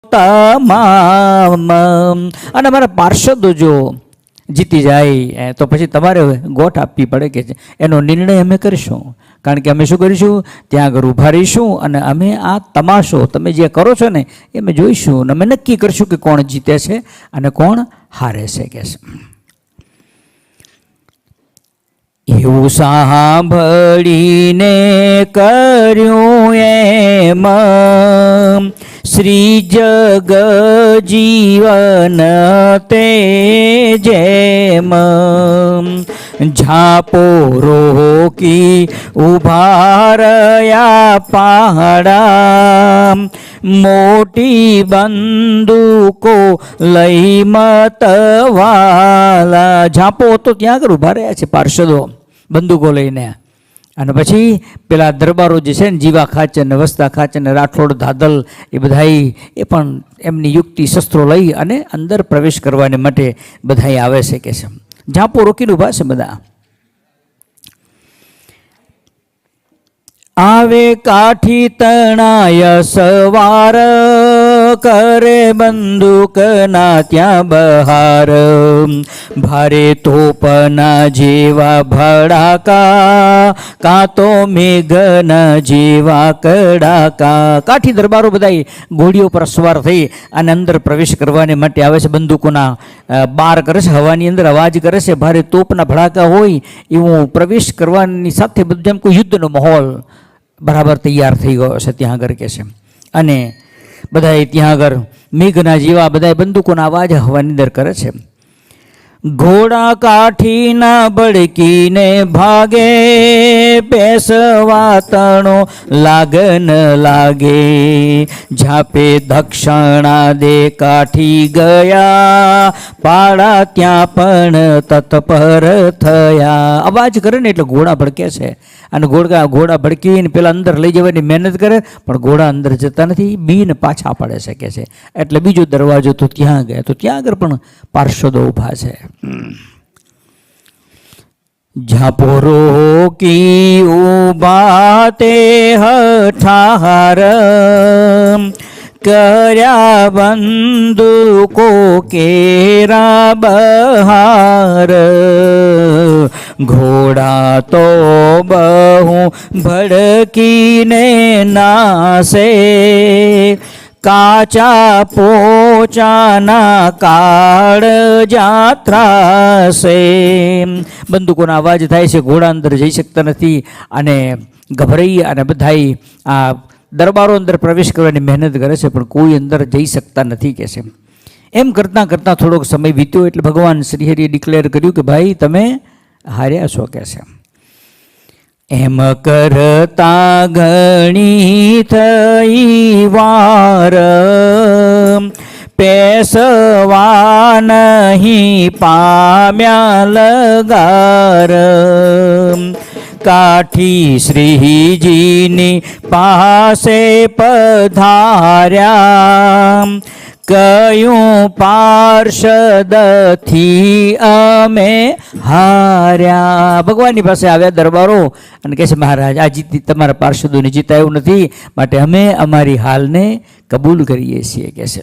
તમામ અને અમારા પાર્ષદો જો જીતી જાય તો પછી તમારે ગોઠ આપવી પડે કે એનો નિર્ણય અમે કરીશું. કારણ કે અમે શું કરીશું, ત્યાં આગળ ઊભા રહીશું અને અમે આ તમાશો તમે જે કરો છો ને એ અમે જોઈશું અને અમે નક્કી કરીશું કે કોણ જીતે છે અને કોણ હારે છે કે છે. એવું સાંભળીને કર્યું એમ શ્રી જગ જીવન તે જેમ ઝાપો રોકી ઉભા રહ્યા પહાડા મોટી બંદૂકો લઈ મતવાલા. ઝાપો તો ત્યાં આગળ ઉભા રહ્યા છે પાર્ષદો બંદૂકો લઈને. અને પછી પેલા દરબારો જે છે ને જીવા ખાચર ને વસ્તા ખાચર ને રાઠોડ ધાદલ એ બધાય એ પણ એમની યુક્તિ શસ્ત્રો લઈ અને અંદર પ્રવેશ કરવાને માટે બધાય આવે છે કે છે. ઝાપો રોકીને ઊભા છે બધા. આવે કાઠી તણાય સવાર કરે બંદૂકના ત્યાં બહાર ભારે તોપના જેવા ભડાકા કાં તો મેઘના જેવા કડાકા. કાઠી દરબારો બધા ઘોડીઓ પર સવાર થઈ અને અંદર પ્રવેશ કરવાને માટે આવે છે. બંદૂકોના બાર કરે છે, હવાની અંદર અવાજ કરે છે, ભારે તોપના ભડાકા હોય એવું પ્રવેશ કરવાની સાથે બધું જેમ કોઈ યુદ્ધનો માહોલ બરાબર તૈયાર થઈ ગયો છે ત્યાં આગળ કે છે. અને બધાએ ત્યાં આગળ મેઘના જેવા બધા બંદૂકોના અવાજ હવાની અંદર કરે છે. ઘોડા કાઠીના ભડકીને ભાગે પેશવા તણો લાગન લાગે ઝાપે દક્ષિણા દે કાઠી ગયા પાડા ત્યાં પણ તત્પર થયા. અવાજ કરે ને એટલે ઘોડા ભડકે છે અને ઘોડા ભડકીને પેલા અંદર લઈ જવાની મહેનત કરે પણ ઘોડા અંદર જતા નથી, બીને પાછા પડે છે કે છે. એટલે બીજો દરવાજો તો ત્યાં ગયા તો ત્યાં આગળ પણ પાર્ષદો ઊભા છે. ઝાપો રોકી ઉભા તે હઠાર કર્યા બંદૂકો કેરા બહાર ઘોડા તો બહુ ભડકીને નાસે કાચા પોચાના કાળ જાત્રા છે. બંદૂકોના અવાજ થાય છે, ઘોડા અંદર જઈ શકતા નથી અને ગભરાઈ અને બધાય આ દરબારો અંદર પ્રવેશ કરવાની મહેનત કરે છે પણ કોઈ અંદર જઈ શકતા નથી કે છે. એમ કરતાં કરતાં થોડોક સમય વીત્યો એટલે ભગવાન શ્રીહરિએ ડિક્લેર કર્યું કે ભાઈ તમે હાર્યા છો કે છે. એમ કરતા ઘણી થઈ વાર પેશવા નહીં પામ્યા લગાર કાઠી શ્રીજીની પાસે પધાર્યા કયું પાર્ષદથી અમે હાર્યા. ભગવાનની પાસે આવ્યા દરબારો અને કહે છે મહારાજ આ જીતી તમારા પાર્ષદોને જીતાયું નથી માટે અમે અમારી હાલને કબૂલ કરીએ છીએ કે છે.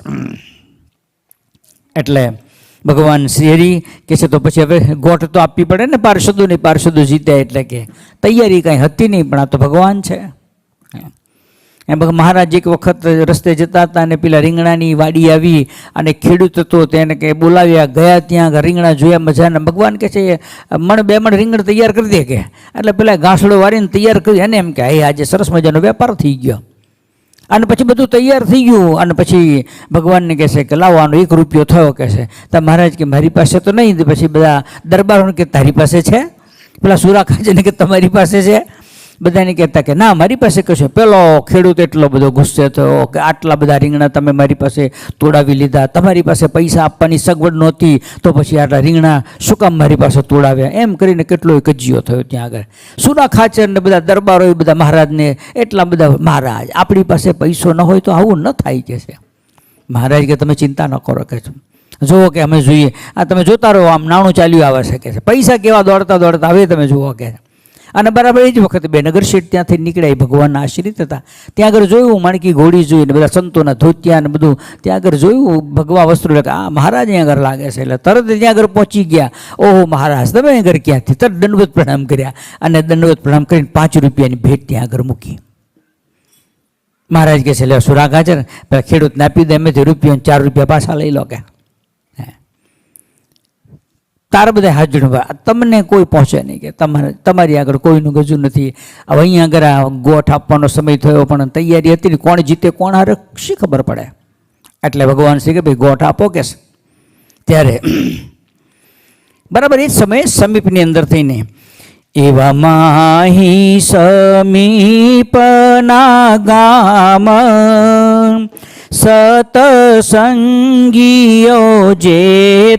એટલે ભગવાન શ્રીહરિ કહે છે તો પછી હવે ગોઠ તો આપવી પડે ને પાર્ષદોને. પાર્ષદો જીત્યા એટલે કે તૈયારી કાંઈ હતી નહીં પણ આ તો ભગવાન છે. એમ મહારાજ એક વખત રસ્તે જતા હતા અને પેલા રીંગણાની વાડી આવી અને ખેડૂત હતો તેને કે બોલાવ્યા ગયા ત્યાં રીંગણા જોયા મજાના. ભગવાન કહે છે મણ બે મણ રીંગણ તૈયાર કરી દે કે એટલે પેલા ઘાસડો વાળીને તૈયાર કર્યું એને એમ કે હે આજે સરસ મજાનો વેપાર થઈ ગયો. અને પછી બધું તૈયાર થઈ ગયું અને પછી ભગવાનને કહેશે કે લાવો આનો 1 રૂપિયો થયો કહેશે. તો મહારાજ કે મારી પાસે તો નહીં. પછી બધા દરબારોને કે તારી પાસે છે? પેલા સુરા ખાજને કે તમારી પાસે છે? બધાને કહેતા કે ના મારી પાસે કહેશે. પેલો ખેડૂત એટલો બધો ગુસ્સે થયો કે આટલા બધા રીંગણા તમે મારી પાસે તોડાવી લીધા, તમારી પાસે પૈસા આપવાની સગવડ નહોતી તો પછી આટલા રીંગણા શું કામ મારી પાસે તોડાવ્યા? એમ કરીને કેટલો કજિયો થયો ત્યાં આગળ. સુરા ખાચર ને બધા દરબારો એ બધા મહારાજને એટલા બધા મહારાજ આપણી પાસે પૈસો ન હોય તો આવું ન થાય કે છે. મહારાજ કે તમે ચિંતા ન કરો કે જુઓ કે અમે જોઈએ આ તમે જોતા રહો આમ નાણું ચાલ્યું આવે છે કે છે. પૈસા કેવા દોડતા દોડતા હવે તમે જુઓ કે અને બરાબર એ જ વખતે બે નગર શેઠ ત્યાંથી નીકળ્યા, ભગવાનના આશ્રિત હતા. ત્યાં આગળ જોયું માણકી ઘોડી જોઈને બધા સંતોના ધોતિયા ને બધું ત્યાં આગળ જોયું, ભગવા વસ્ત્રો, આ મહારાજ અહીંયા આગળ લાગે છે. એટલે તરત ત્યાં આગળ પહોંચી ગયા. ઓહો મહારાજ તમે અહીં આગળ ક્યાંથી? તરત દંડવત પ્રણામ કર્યા અને દંડવત પ્રણામ કરીને 5 રૂપિયાની ભેટ ત્યાં આગળ મૂકી. મહારાજ કહે છે લે સુરાગ હાજર, પેલા ખેડૂતને આપી દે, એમેથી રૂપિયા 4 રૂપિયા પાછા લઈ લો. કે તારે બધા હાજર, તમને કોઈ પહોંચે નહીં, કે તમારી આગળ કોઈનું ગજું નથી. હવે અહીંયા આગળ આ ગોઠ આપવાનો સમય થયો પણ તૈયારી હતી ને, કોણ જીતે કોણ હારે શી ખબર પડે. એટલે ભગવાન શ્રી કે ભાઈ ગોઠ આપો કે. ત્યારે બરાબર એ જ સમયે સમીપની અંદર થઈને એવા માહી સમીપના ગામ સતસંગીઓ જે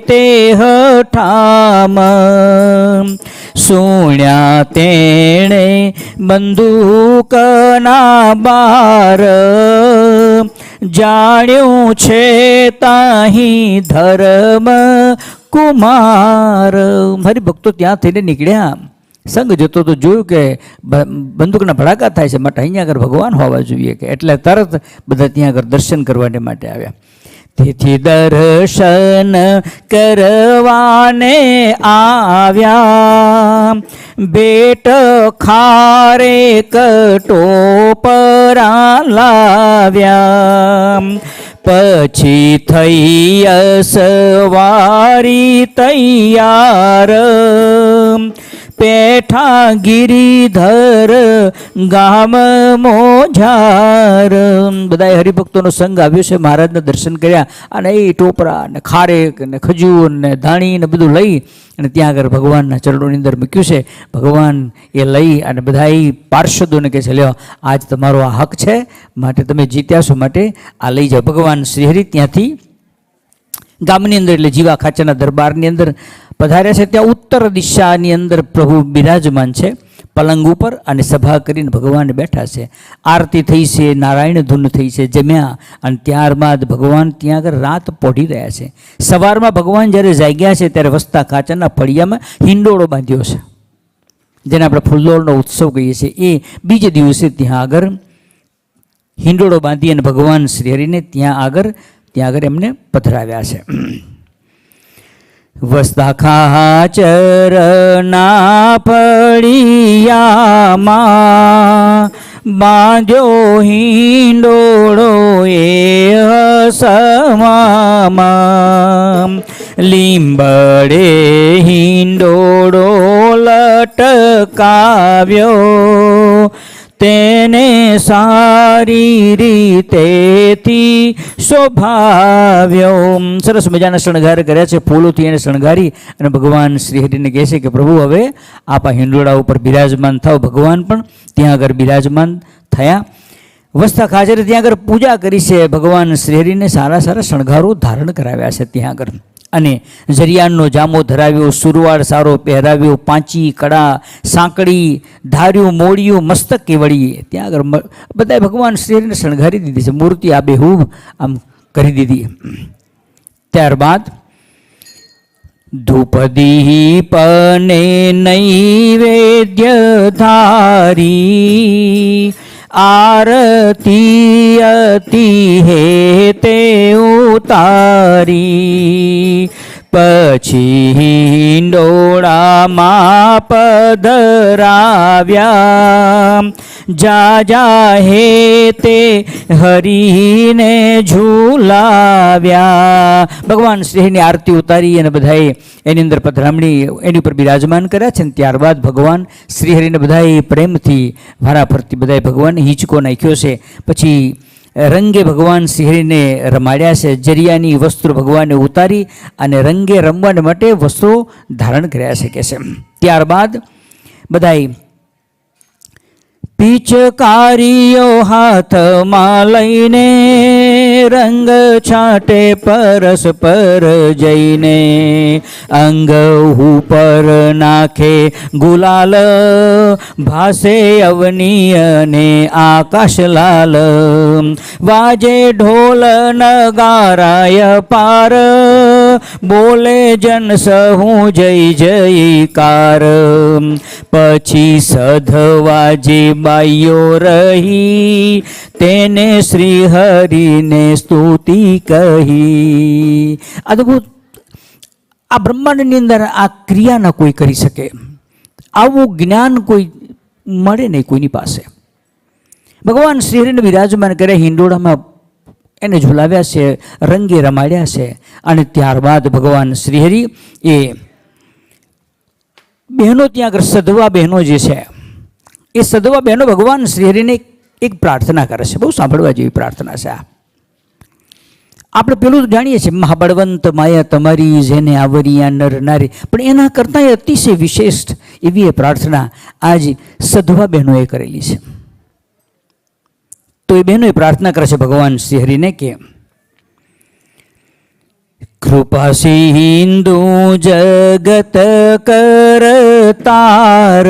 તે હઠામ સુણ્યા તેણે બંદૂકના બાર જાણ્યું છે તાહી ધર્મ કુમાર. હરિભક્તો ત્યાં થઈને નીકળ્યા. સંઘ જતો તો જોયું કે બંદૂકના ભડાકા થાય છે, માટે અહીંયા આગળ ભગવાન હોવા જોઈએ. કે એટલે તરત બધા ત્યાં આગળ દર્શન કરવાને માટે આવ્યા. તેથી દર્શન કરવાને આવ્યા, બેટ ખારે કટોપરા લાવ્યા. પછી થઈ સવારી તૈયાર, પેઠા ગિરિધર ગામ મોજાર. બધા હરિભક્તોનો સંઘ આવ્યો છે, મહારાજના દર્શન કર્યા અને એ ટોપરા ને ખારેક ને ખજૂર ને ધાણી ને બધું લઈ અને ત્યાં આગળ ભગવાનના ચરણોની અંદર મૂક્યું છે. ભગવાન એ લઈ અને બધા પાર્ષદોને કહે છે લ્યો આજ તમારો આ હક છે, માટે તમે જીત્યા છો, માટે આ લઈ જાઓ. ભગવાન શ્રીહરિ ત્યાંથી ગામની અંદર એટલે જીવા ખાચાના દરબારની અંદર પધાર્યા છે. ત્યાં ઉત્તર દિશાની અંદર પ્રભુ બિરાજમાન છે પલંગ ઉપર અને સભા કરીને ભગવાન બેઠા છે. આરતી થઈ છે, નારાયણ ધૂન થઈ છે, જમ્યા અને ત્યારબાદ ભગવાન ત્યાં આગળ રાત પોઢી રહ્યા છે. સવારમાં ભગવાન જ્યારે જાગ્યા છે ત્યારે વસતા કાચાના ફળિયામાં હિંડોળો બાંધ્યો છે, જેને આપણે ફૂલદોળનો ઉત્સવ કહીએ છીએ. એ બીજે દિવસે ત્યાં આગળ હિંડોળો બાંધી અને ભગવાન શ્રીહરિને ત્યાં આગળ એમને પધરાવ્યા છે. વસતા ખાચરના ફળિયામાં બાંધ્યો હિંડોળો એ હસવામાં, લીંબડે હિંડોળો લટકાવ્યો, તેને સારી રીતેથી શોભાવ્યો. સરસ મજાના શણગાર કર્યા છે, ફૂલોથી એને શણગારી અને ભગવાન શ્રીહરિને કહે છે કે પ્રભુ હવે આપ આ હિંડોળા ઉપર બિરાજમાન થાવ. ભગવાન પણ ત્યાં આગળ બિરાજમાન થયા. વસતા ખાચરે ત્યાં આગળ પૂજા કરી છે. ભગવાન શ્રીહરિને સારા સારા શણગારો ધારણ કરાવ્યા છે ત્યાં આગળ, અને જરિયાણનો જામો ધરાવ્યો, સુરવાળ સારો પહેરાવ્યો, પાંચી કડા સાંકડી ધાર્યું મોડિયું મસ્તક કેવડી. ત્યાં આગળ બધાએ ભગવાન શ્રીહરિને શણગારી દીધી છે, મૂર્તિ આબેહૂબ આમ કરી દીધી. ત્યારબાદ ધૂપ દીપ ને નૈવેદ્ય ધારી, આરતી અતિ હે તે ઉતારી, પછી હિંડોળામાં પધરાવ્યા, જા જા હે તે હરીને ઝૂલાવ્યા. ભગવાન શ્રીની આરતી ઉતારી અને બધાએ એની અંદર પધરામણી એની ઉપર બિરાજમાન કર્યા છે. ત્યારબાદ ભગવાન શ્રીહરિને બધાએ પ્રેમથી વારાફરતી બધાએ ભગવાનને હિંચકો નાખ્યો છે. પછી રંગે ભગવાન શ્રીહરિને રમાડ્યા છે. જરિયાની વસ્ત્રો ભગવાનને ઉતારી અને રંગે રમવા માટે વસ્ત્રો ધારણ કર્યા છે કે છે. ત્યારબાદ બધાએ પિચકારીઓ હાથમાં લઈને રંગ છાંટે પરસ્પર જઈને, અંગ ઉપર નાખે ગુલાલ, ભાસે અવની અને આકાશ લાલ, વાજે ઢોલ નગારાય પાર, બોલે જન સહુ જય જયકાર. પછી સધવા જે બાઈઓ રહી તેને શ્રી હરિને સ્તુતિ કહી. અદભુત. આ બ્રહ્માંડની અંદર આ ક્રિયા ન કોઈ કરી શકે, આવું જ્ઞાન કોઈ મળે નહીં કોઈની પાસે. ભગવાન શ્રીહરિને બિરાજમાન કરે, હિંડોળામાં એને ઝુલાવ્યા છે, રંગે રમાડ્યા છે. અને ત્યારબાદ ભગવાન શ્રીહરિ એ બહેનો ત્યાં આગળ સધવા બહેનો જે છે એ સધવા બહેનો ભગવાન શ્રીહરિને એક પ્રાર્થના કરે છે. બહુ સાંભળવા જેવી પ્રાર્થના છે. આપણે પેલું તો જાણીએ છીએ, મહાબળવંત માયા તમારી જેને આવરિયા નર નારી, પણ એના કરતાં અતિશય વિશેષ એવી એ પ્રાર્થના આજ સધવા બહેનોએ કરેલી છે. તો એ બહેનો પ્રાર્થના કરે છે ભગવાન શ્રીહરિને કે કૃપા સિંધુ જગત કરતાર,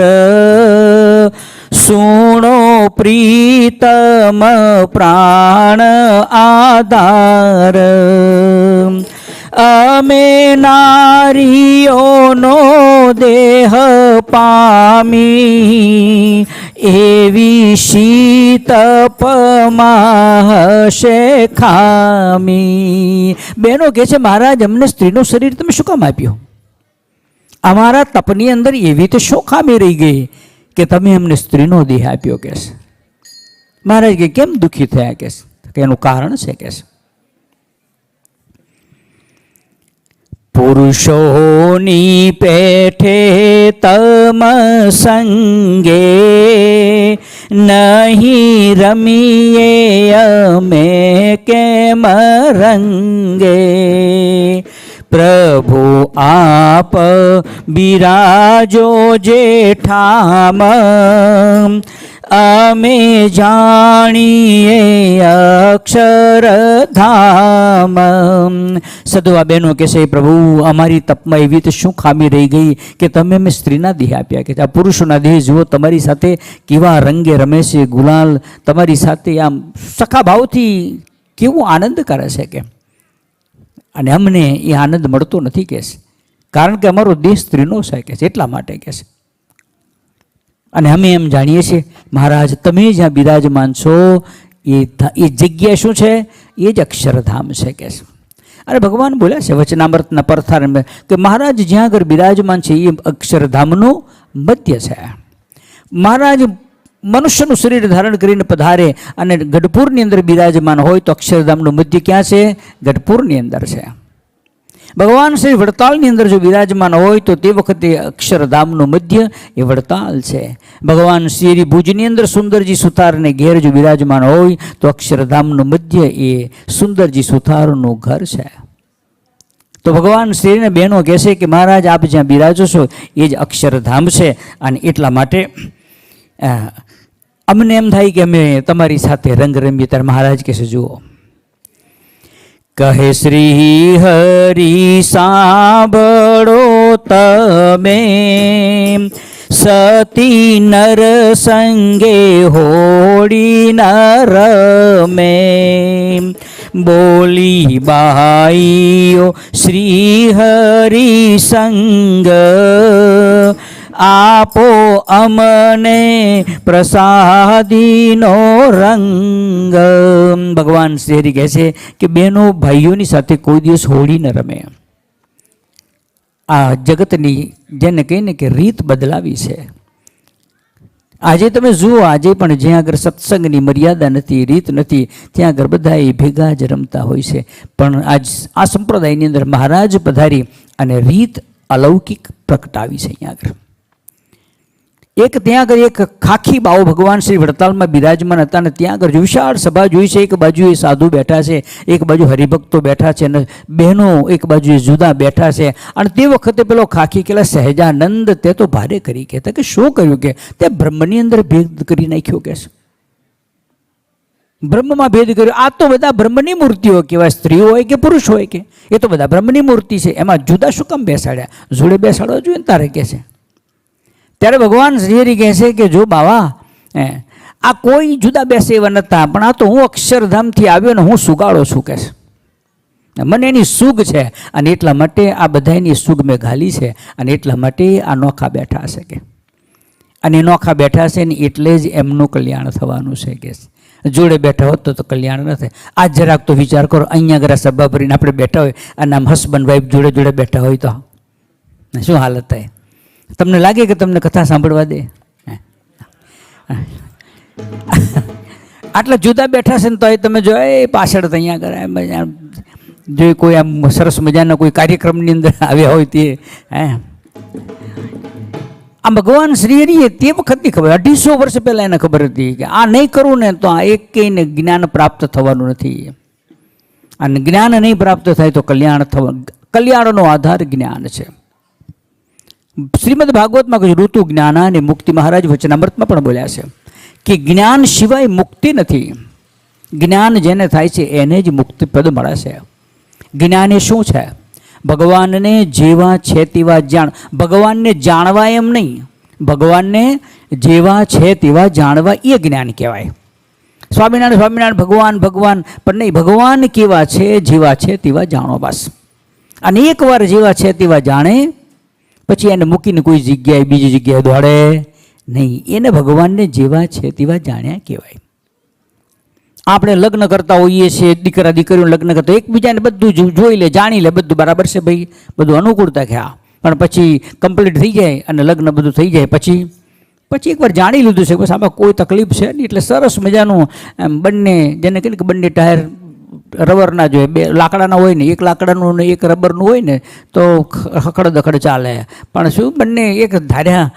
સુણો પ્રીતમ પ્રાણ આધાર. અમે નારીઓનો દેહ પામી, એવી શીતપમાં હશે ખામી. બહેનો કહે છે મહારાજ અમને સ્ત્રીનું શરીર તમે શું કામ આપ્યું? અમારા તપની અંદર એવી તો શું ખામી રહી ગઈ કે તમે અમને સ્ત્રીનો દેહ આપ્યો? કે છે મહારાજ કે કેમ દુઃખી થયા? કે એનું કારણ છે કે પુરુષોની પેઠે તમ સંગે, નહીં રમીએ અમે કેમ રંગે. પ્રભુ આપ બિરાજો જેઠામ, અમે જાણીએ અક્ષરધામ. સધવા બહેનો કહે છે પ્રભુ અમારી તપમાં એવી તો શું ખામી રહી ગઈ કે તમે અમે સ્ત્રીના દેહ આપ્યા? કે આ પુરુષોના દેહ જુઓ તમારી સાથે કેવા રંગે રમે છે, ગુલાલ તમારી સાથે આમ સખા ભાવથી કેવું આનંદ કરે છે કે, અને અમને એ આનંદ મળતો નથી કે છે, કારણ કે અમારો દેહ સ્ત્રીનો છે કે છે, એટલા માટે કે છે. અને અમે એમ જાણીએ છીએ મહારાજ તમે જ્યાં બિરાજમાન છો એ જગ્યા શું છે? એ જ અક્ષરધામ છે કે છે. અને ભગવાન બોલ્યા છે વચનામૃતના પરથાર કે મહારાજ જ્યાં આગળ બિરાજમાન છે એ અક્ષરધામનું મધ્ય છે. મહારાજ મનુષ્યનું શરીર ધારણ કરીને પધારે અને ગઢપુરની અંદર બિરાજમાન હોય તો અક્ષરધામનું મધ્ય ક્યાં છે? ગઢપુરની અંદર છે. ભગવાન શ્રી વડતાલની અંદર જો બિરાજમાન હોય તો તે વખતે અક્ષરધામનું મધ્ય એ વડતાલ છે. ભગવાન શ્રી ભુજની અંદર સુંદરજી સુથારને ઘેર જો બિરાજમાન હોય તો અક્ષરધામનું મધ્ય એ સુંદરજી સુથારનું ઘર છે. તો ભગવાન શ્રીને બહેનો કહેશે કે મહારાજ આપ જ્યાં બિરાજો છો એ જ અક્ષરધામ છે. અને એટલા માટે અમને એમ થાય કે અમે તમારી સાથે રંગ રમીએ. ત્યારે મહારાજ કહેશે જુઓ, કહે શ્રી હરિ સાંભળો તમે, સતી નર સંગે હોળી ન રમે. બોલી બાઈઓ શ્રી હરિ સંગ, આપો અમને પ્રસાદીનો રંગ. ભગવાન શ્રી હરિ કહે છે કે બહેનો ભાઈઓની સાથે કોઈ દિવસ હોળી ન રમે. આ જગતની જેને કહીને કે રીત બદલાવી છે. આજે તમે જુઓ, આજે પણ જ્યાં આગળ સત્સંગની મર્યાદા નથી, રીત નથી, ત્યાં આગળ બધા એ ભેગા જ રમતા હોય છે. પણ આજ આ સંપ્રદાયની અંદર મહારાજ પધારી અને રીત અલૌકિક પ્રગટાવી છે. અહીંયા આગળ ત્યાં આગળ એક ખાખી બાઓ ભગવાન શ્રી વડતાલમાં બિરાજમાન હતા અને ત્યાં આગળ વિશાળ સભા જોઈ છે. એક બાજુ એ સાધુ બેઠા છે, એક બાજુ હરિભક્તો બેઠા છે, અને બહેનો એક બાજુ જુદા બેઠા છે. અને તે વખતે પેલો ખાખી કેલા સહેજાનંદ તે તો ભારે કરી કહેતા કે શું કર્યું? કે તે બ્રહ્મની અંદર ભેદ કરી નાખ્યો કે છે, બ્રહ્મમાં ભેદ કર્યો. આ તો બધા બ્રહ્મની મૂર્તિઓ કહેવાય, સ્ત્રી હોય કે પુરુષ હોય કે, એ તો બધા બ્રહ્મની મૂર્તિ છે. એમાં જુદા શું કામ બેસાડ્યા? જોડે બેસાડવા જોઈએ ને તારે કે છે. ત્યારે ભગવાન શ્રીહરિ કહે છે કે જો બાવા, આ કોઈ જુદા બેસે એવા નહોતા, પણ આ તો હું અક્ષરધામથી આવ્યો ને હું સુગાડો છું કે છે. મને એની સુગ છે અને એટલા માટે આ બધાની સુગ મેં ઘાલી છે અને એટલા માટે આ નોખા બેઠા હશે કે, અને નોખા બેઠા છે ને એટલે જ એમનું કલ્યાણ થવાનું છે કે જોડે બેઠા હોત તો કલ્યાણ ન થાય. આજ જરાક તો વિચાર કરો, અહીંયા આગળ સભા ભરીને આપણે બેઠા હોય અને આમ હસબન્ડ વાઈફ જોડે જોડે બેઠા હોય તો શું હાલત થાય? તમને લાગે કે તમને કથા સાંભળવા દે? આટલા જુદા બેઠા છે ને તો તમે જો એ પાછળ તો અહીંયા કરે જો કોઈ આમ સરસ મજાના કોઈ કાર્યક્રમની અંદર આવ્યા હોય તે આ ભગવાન શ્રી હરિએ તે વખતની ખબર, 250 વર્ષ પહેલાં એને ખબર હતી કે આ નહીં કરવું ને તો આ એકેયને જ્ઞાન પ્રાપ્ત થવાનું નથી, અને જ્ઞાન નહીં પ્રાપ્ત થાય તો કલ્યાણનો આધાર જ્ઞાન છે. શ્રીમદ ભાગવતમાં કહ્યું ઋતુ જ્ઞાન અને મુક્તિ. મહારાજ વચનામૃતમાં પણ બોલ્યા છે કે જ્ઞાન સિવાય મુક્તિ નથી. જ્ઞાન જેને થાય છે એને જ મુક્તિપદ મળે છે. જ્ઞાન એ શું છે? ભગવાનને જેવા છે તેવા જાણ. ભગવાનને જાણવા એમ નહીં, ભગવાનને જેવા છે તેવા જાણવા એ જ્ઞાન કહેવાય. સ્વામિનારાયણ સ્વામિનારાયણ ભગવાન ભગવાન પણ નહીં, ભગવાન કેવા છે જેવા છે તેવા જાણો બસ. અને એકવાર જેવા છે તેવા જાણે પછી એને મૂકીને કોઈ જગ્યાએ બીજી જગ્યાએ દોડે નહીં. એને ભગવાનને જેવા છે તેવા જાણ્યા કહેવાય. આપણે લગ્ન કરતા હોઈએ છીએ, દીકરા દીકરીઓ લગ્ન કરતા એકબીજાને બધું જોઈ લે, જાણી લે, બધું બરાબર છે ભાઈ, બધું અનુકૂળતા ખ્યા. પણ પછી કમ્પ્લીટ થઈ જાય અને લગ્ન બધું થઈ જાય પછી એકવાર જાણી લીધું છે બસ આમાં કોઈ તકલીફ છે નહીં, એટલે સરસ મજાનું બંને, જેને કહે કે બંને ટાયર રબરના જોઈએ, બે લાકડાના હોય ને, એક લાકડાનું ને એક રબરનું હોય ને તો હખડ દખડ ચાલે. પણ શું બંને એક ધાર્યા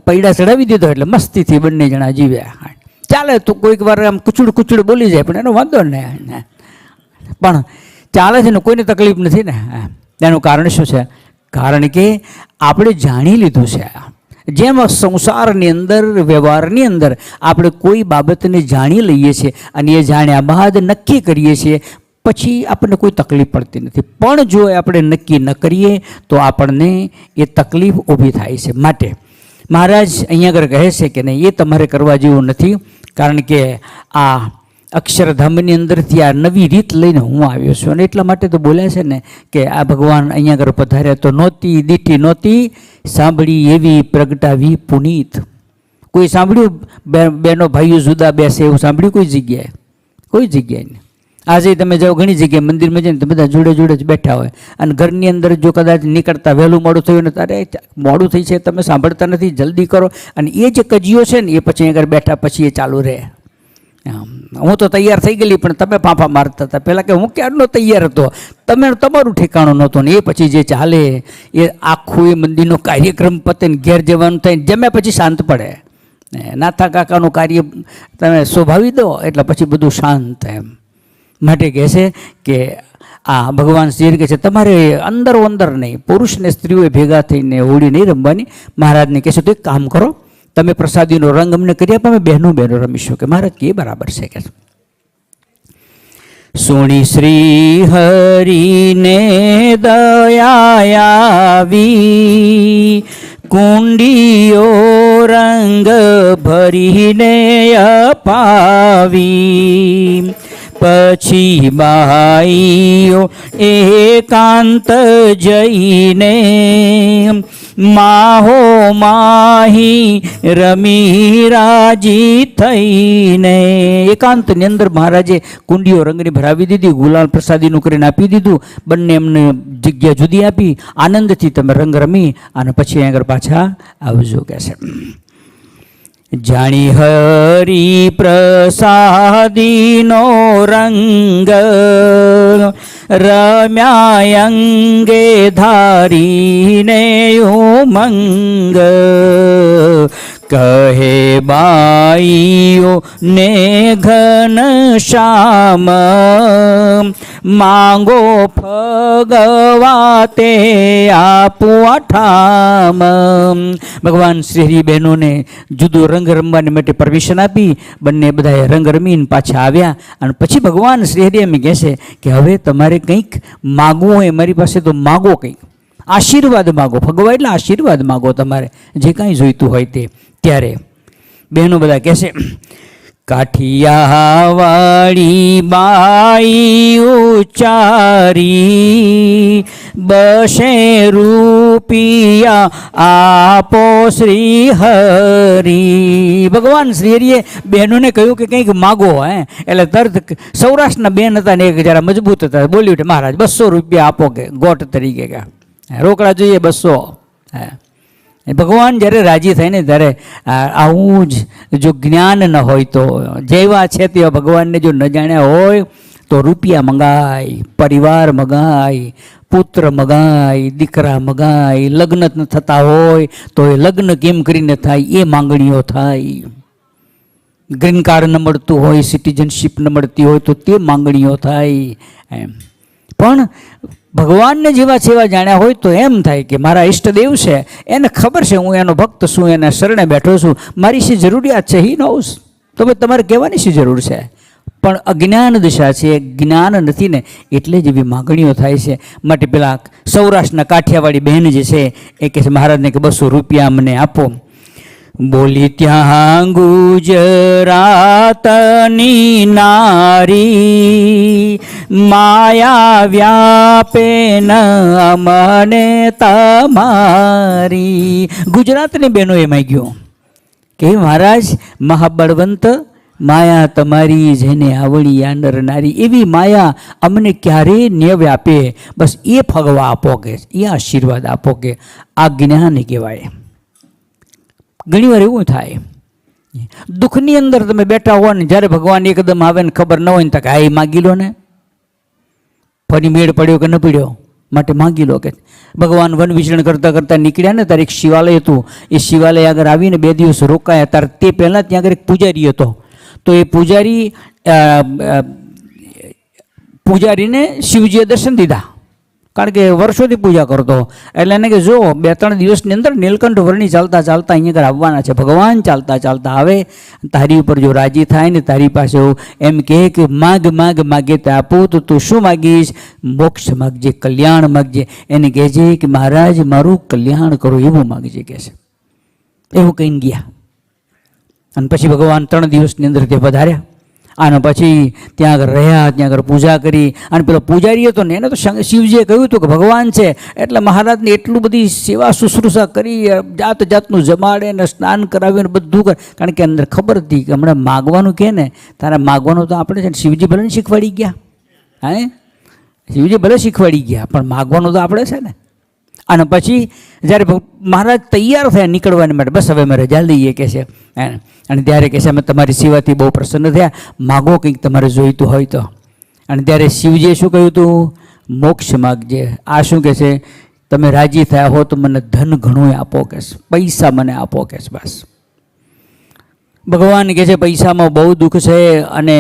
પૈડા ચડાવી દીધો એટલે મસ્તીથી બંને જણા જીવ્યા. ચાલે તો કોઈક વાર આમ કુચુડ બોલી જાય પણ એનો વાંધો ને, પણ ચાલે છે ને, કોઈને તકલીફ નથી ને. એનું કારણ શું છે? કારણ કે આપણે જાણી લીધું છે. જેમ સંસારની અંદર, વ્યવહારની અંદર આપણે કોઈ બાબતને જાણી લઈએ છીએ અને એ જાણ્યા બાદ નક્કી કરીએ છીએ, પછી આપણને કોઈ તકલીફ પડતી નથી. પણ જો આપણે નક્કી ન કરીએ તો આપણને એ તકલીફ ઊભી થાય છે. માટે મહારાજ અહીંયા આગળ કહે છે કે નહીં, એ તમારે કરવા જેવું નથી. કારણ કે આ અક્ષરધામની અંદરથી આ નવી રીત લઈને હું આવ્યો છું, અને એટલા માટે તો બોલ્યા છે ને કે આ ભગવાન અહીંયા આગળ પધાર્યા તો નહોતી દીઠી નહોતી સાંભળી એવી પ્રગટાવી પુનીત. કોઈ સાંભળ્યું બેનો ભાઈઓ જુદા બેસે એવું સાંભળ્યું કોઈ જગ્યાએ? કોઈ જગ્યાએ નહીં. આજે તમે જાઓ ઘણી જગ્યાએ મંદિરમાં જઈને તો બધા જોડે જોડે જ બેઠા હોય, અને ઘરની અંદર જો કદાચ નીકળતા વહેલું મોડું થયું ને તારે મોડું થઈ છે, તમે સાંભળતા નથી, જલ્દી કરો. અને એ જે કજીઓ છે ને એ પછી આગળ બેઠા પછી એ ચાલુ રહે. હું તો તૈયાર થઈ ગયેલી પણ તમે ફાંફા મારતા હતા. પહેલાં કે હું ક્યારનો તૈયાર હતો, તમે તમારું ઠેકાણું નહોતું. ને એ પછી જે ચાલે એ આખું એ મંદિરનો કાર્યક્રમ પતે ને ઘેર જવાનું થાય, જમ્યા પછી શાંત પડે. નાથા કાકાનું કાર્ય તમે શોભાવી દો એટલે પછી બધું શાંત. એમ માટે કહે છે કે આ ભગવાન શ્રી કહે છે તમારે અંદર નહીં, પુરુષ ને સ્ત્રીઓએ ભેગા થઈને હોળી નહીં રમવાની. મહારાજને કહેશે તો એક કામ કરો, તમે પ્રસાદીનો રંગ અમને કરી આપો, અમે બહેનો રમીશું. કે મહારાજ કે બરાબર છે કે સોણી શ્રી હરિને દયા આવી, કુંડીઓ રંગ ભરીને અપાવી. પછી બાઈઓ એકાંત જઈને માહો માહી રમી રાજી થઈને. એકાંતની અંદર મહારાજે કુંડીઓ રંગની ભરાવી દીધી, ગુલાલ પ્રસાદીનું કરીને આપી દીધું. બંને એમને જગ્યા જુદી આપી, આનંદથી તમે રંગ રમી અને પછી આગળ પાછા આવજો કે છે. જાણી હરિ પ્રસાદીનો રંગ રમ્યા અંગે ધારીને ઉમંગ. કહે બાઈઓ ને ઘન શ્યામ, માંગો ફગવા તે આપવા ઠામ. ભગવાન શ્રી બહેનોને જુદો રંગ રમવાની માટે પરમિશન આપી. બંને બધાએ રંગ રમીને પાછા આવ્યા અને પછી ભગવાન શ્રી હરિ એમ કહે છે કે હવે તમારે કંઈક માગવું હોય મારી પાસે તો માગો, કંઈક આશીર્વાદ માગો. ભગવા એટલે આશીર્વાદ માગો, તમારે જે કાંઈ જોઈતું હોય તે. ત્યારે બહેનો બધા કહે છે કાઠિયાવાડી બાઈ ઉચ્ચારી, 200 રૂપિયા આપો શ્રી હરિ. ભગવાન શ્રી હરિએ બહેનોને કહ્યું કે કંઈક માગો. એટલે તરત સૌરાષ્ટ્રના બેન હતા ને એક જરા મજબૂત હતા, બોલ્યું કે મહારાજ 200 રૂપિયા આપો કે ગોટ તરીકે કે રોકડા જોઈએ 200. ભગવાન જ્યારે રાજી થાય ને ત્યારે આવું જ જો જ્ઞાન ન હોય તો જેવા છે તેવા ભગવાનને જો ન જાણ્યા હોય તો રૂપિયા મંગાય, પરિવાર મંગાય, પુત્ર મંગાય, દીકરા મંગાય, લગ્ન ન થતા હોય તો એ લગ્ન કેમ કરીને થાય એ માંગણીઓ થાય. ગ્રીન કાર્ડ ન મળતું હોય, સિટીઝનશીપ ન મળતી હોય તો તે માંગણીઓ થાય. એમ પણ ભગવાનને જેવા સેવા જાણ્યા હોય તો એમ થાય કે મારા ઈષ્ટદેવ છે, એને ખબર છે હું એનો ભક્ત છું, એના શરણે બેઠો છું, મારી શી જરૂરિયાત છે હી નોઝ. તો ભાઈ તમારે કહેવાની શી જરૂર છે? પણ અજ્ઞાન દશા છે, જ્ઞાન નથી ને એટલે જ એવી માગણીઓ થાય છે. માટે પેલા સૌરાષ્ટ્રના કાઠિયાવાડી બહેન જે છે એ કહે છે મહારાજને કે 200 રૂપિયા અમને આપો. બોલી ત્યાં ગુજરાતની નારી, માયા વ્યાપે ન અમને તમારી. ગુજરાતની બહેનોએ માગ્યું કે મહારાજ મહાબળવંત માયા તમારી જેને આવડી આ નર નારી, એવી માયા અમને ક્યારેય ન વ્યાપે, બસ એ ફગવા આપો કે એ આશીર્વાદ આપો કે આ જ્ઞાન કહેવાય. ઘણી વાર એવું થાય દુઃખની અંદર તમે બેઠા હો ને જ્યારે ભગવાન એકદમ આવે ને ખબર ન હોય ને તો કે આ માગી લો ને, ફરી મેળ પડ્યો કે ન પડ્યો માટે માગી લો કે. ભગવાન વન વિચરણ કરતાં કરતાં નીકળ્યા ને ત્યારે એક શિવાલય હતું, એ શિવાલય આગળ આવીને 2 દિવસ રોકાયા. ત્યારે તે પહેલાં ત્યાં આગળ એક પૂજારી હતો. તો એ પૂજારીને શિવજીએ દર્શન દીધા, કારણ કે વર્ષોથી પૂજા કરતો. એટલે એને કે જો 2-3 દિવસની અંદર નીલકંઠ વર્ણી ચાલતા ચાલતા અહીંયા આગળ આવવાના છે. ભગવાન ચાલતા ચાલતા આવે, તારી ઉપર જો રાજી થાય ને તારી પાસે એમ કહે કે માગ માગ માગે તે આપું, તો તું શું માગીશ? મોક્ષ માગજે, કલ્યાણ માગજે. એને કહેજે કે મહારાજ મારું કલ્યાણ કરો એવું માગજે કે છે. એવું કહીને ગયા. અને પછી ભગવાન 3 દિવસની અંદર તે વધાર્યા. અને પછી ત્યાં આગળ રહ્યા, ત્યાં આગળ પૂજા કરી. અને પેલો પૂજારી હતો ને એને તો શિવજીએ કહ્યું હતું કે ભગવાન છે એટલે મહારાજને એટલું બધી સેવા શુશ્રૂષા કરી, જાત જાતનું જમાડે ને સ્નાન કરાવીને બધું કરે. કારણ કે અંદર ખબર હતી કે હમણાં માગવાનું કહે ને તારે માગવાનું તો આપણે છે ને શિવજી ભલે શીખવાડી ગયા, શિવજી ભલે શીખવાડી ગયા પણ માગવાનું તો આપણે છે ને. અને પછી જ્યારે મહારાજ તૈયાર થયા નીકળવાની માટે, બસ હવે અમે રજા લઈએ કે છે. અને ત્યારે કહે છે અમે તમારી સેવાથી બહુ પ્રસન્ન થયા, માગો કંઈક તમારે જોઈતું હોય તો. અને ત્યારે શિવજીએ શું કહ્યું હતું? મોક્ષ માગજે. આ શું કહે છે? તમે રાજી થયા હો તો મને ધન ઘણું આપો કે છે, પૈસા મને આપો કે છે. બસ ભગવાન કહે છે પૈસામાં બહુ દુઃખ છે અને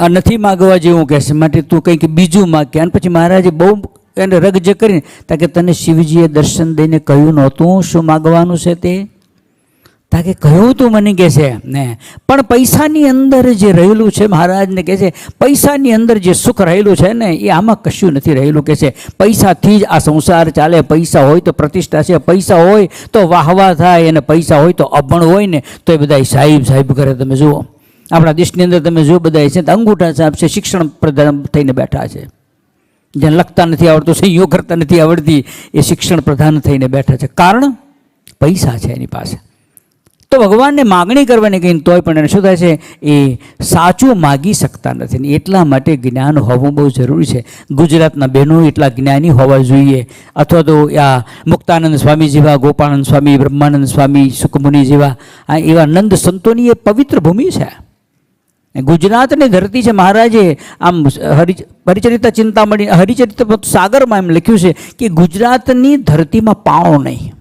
નથી માગવા જેવું કહે છે, માટે તું કંઈક બીજું માગ કે. અને પછી મહારાજે બહુ એને રગજ કરીને તાકે તને શિવજીએ દર્શન દઈને કહ્યું નહોતું શું માગવાનું છે તે? તાકે કહ્યું તું મને કહે છે ને. પણ પૈસાની અંદર જે રહેલું છે, મહારાજને કહે છે પૈસાની અંદર જે સુખ રહેલું છે ને એ આમાં કશું નથી રહેલું કહે છે. પૈસાથી જ આ સંસાર ચાલે. પૈસા હોય તો પ્રતિષ્ઠા છે, પૈસા હોય તો વાહવા થાય, અને પૈસા હોય તો અભણ હોય ને તો એ બધા સાહેબ સાહેબ કરે. તમે જુઓ આપણા દેશની અંદર તમે જો બધા છે અંગૂઠા સાહેબ છે, શિક્ષણ પ્રધાન થઈને બેઠા છે. જેને લખતા નથી આવડતું, સહીઓ કરતા નથી આવડતી, એ શિક્ષણ પ્રધાન થઈને બેઠા છે. કારણ પૈસા છે એની પાસે. તો ભગવાનને માગણી કરવાની કહીને તોય પણ એને શું થાય છે? એ સાચું માગી શકતા નથી. એટલા માટે જ્ઞાન હોવું બહુ જરૂરી છે. ગુજરાતના બહેનો એટલા જ્ઞાની હોવા જોઈએ. અથવા તો આ મુક્તાનંદ સ્વામી જેવા, ગોપાળાનંદ સ્વામી, બ્રહ્માનંદ સ્વામી, સુખમુનિ જેવા એવા નંદ સંતોની એ પવિત્ર ભૂમિ છે. ગુજરાતની ધરતી છે. મહારાજે આમ હરિચરિતા ચિંતામણી, હરિચરિત્ર સાગરમાં એમ લખ્યું છે કે ગુજરાતની ધરતીમાં પાણો નહીં,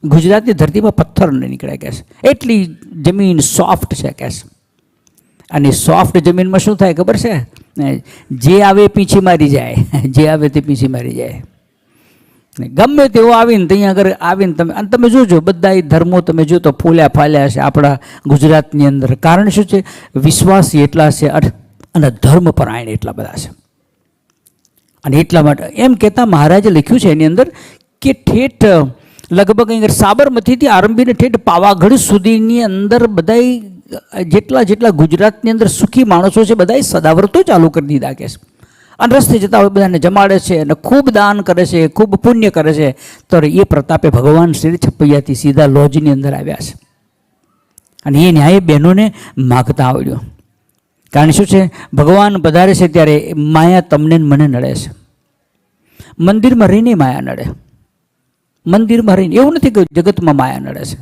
ગુજરાતની ધરતીમાં પથ્થર નહીં નીકળે કે છે. એટલી જમીન સોફ્ટ છે કે છે. અને સોફ્ટ જમીનમાં શું થાય ખબર છે? જે આવે પીછી મારી જાય, જે આવે તે પીછી મારી જાય. ગમે તેવો આવીને ત્યાં આગળ આવીને તમે જોજો બધા ધર્મો તમે જો તો ફૂલ્યા ફાલ્યા છે આપણા ગુજરાતની અંદર. કારણ શું છે? વિશ્વાસી એટલા છે અને ધર્મપરાયણ એટલા બધા છે. અને એટલા માટે એમ કહેતા મહારાજે લખ્યું છે એની અંદર કે ઠેઠ લગભગ અહીં સાબરમતીથી આરંભીને ઠેઠ પાવાગઢ સુધીની અંદર બધાય જેટલા ગુજરાતની અંદર સુખી માણસો છે બધાય સદાવ્રતો ચાલુ કરી દીધા કે છે. અને રસ્તે જતા હોય બધાને જમાડે છે અને ખૂબ દાન કરે છે, ખૂબ પુણ્ય કરે છે. તો એ પ્રતાપે ભગવાન શ્રી છપૈયાથી સીધા લોજની અંદર આવ્યા છે. અને એ ન્યાય બહેનોને માગતા આવડ્યો. કારણ શું છે, ભગવાન પધારે છે ત્યારે માયા તમને મને નડે છે. મંદિરમાં રહીને માયા નડે. મંદિરમાં રહીને એવું નથી કે જગતમાં માયા નડે છે,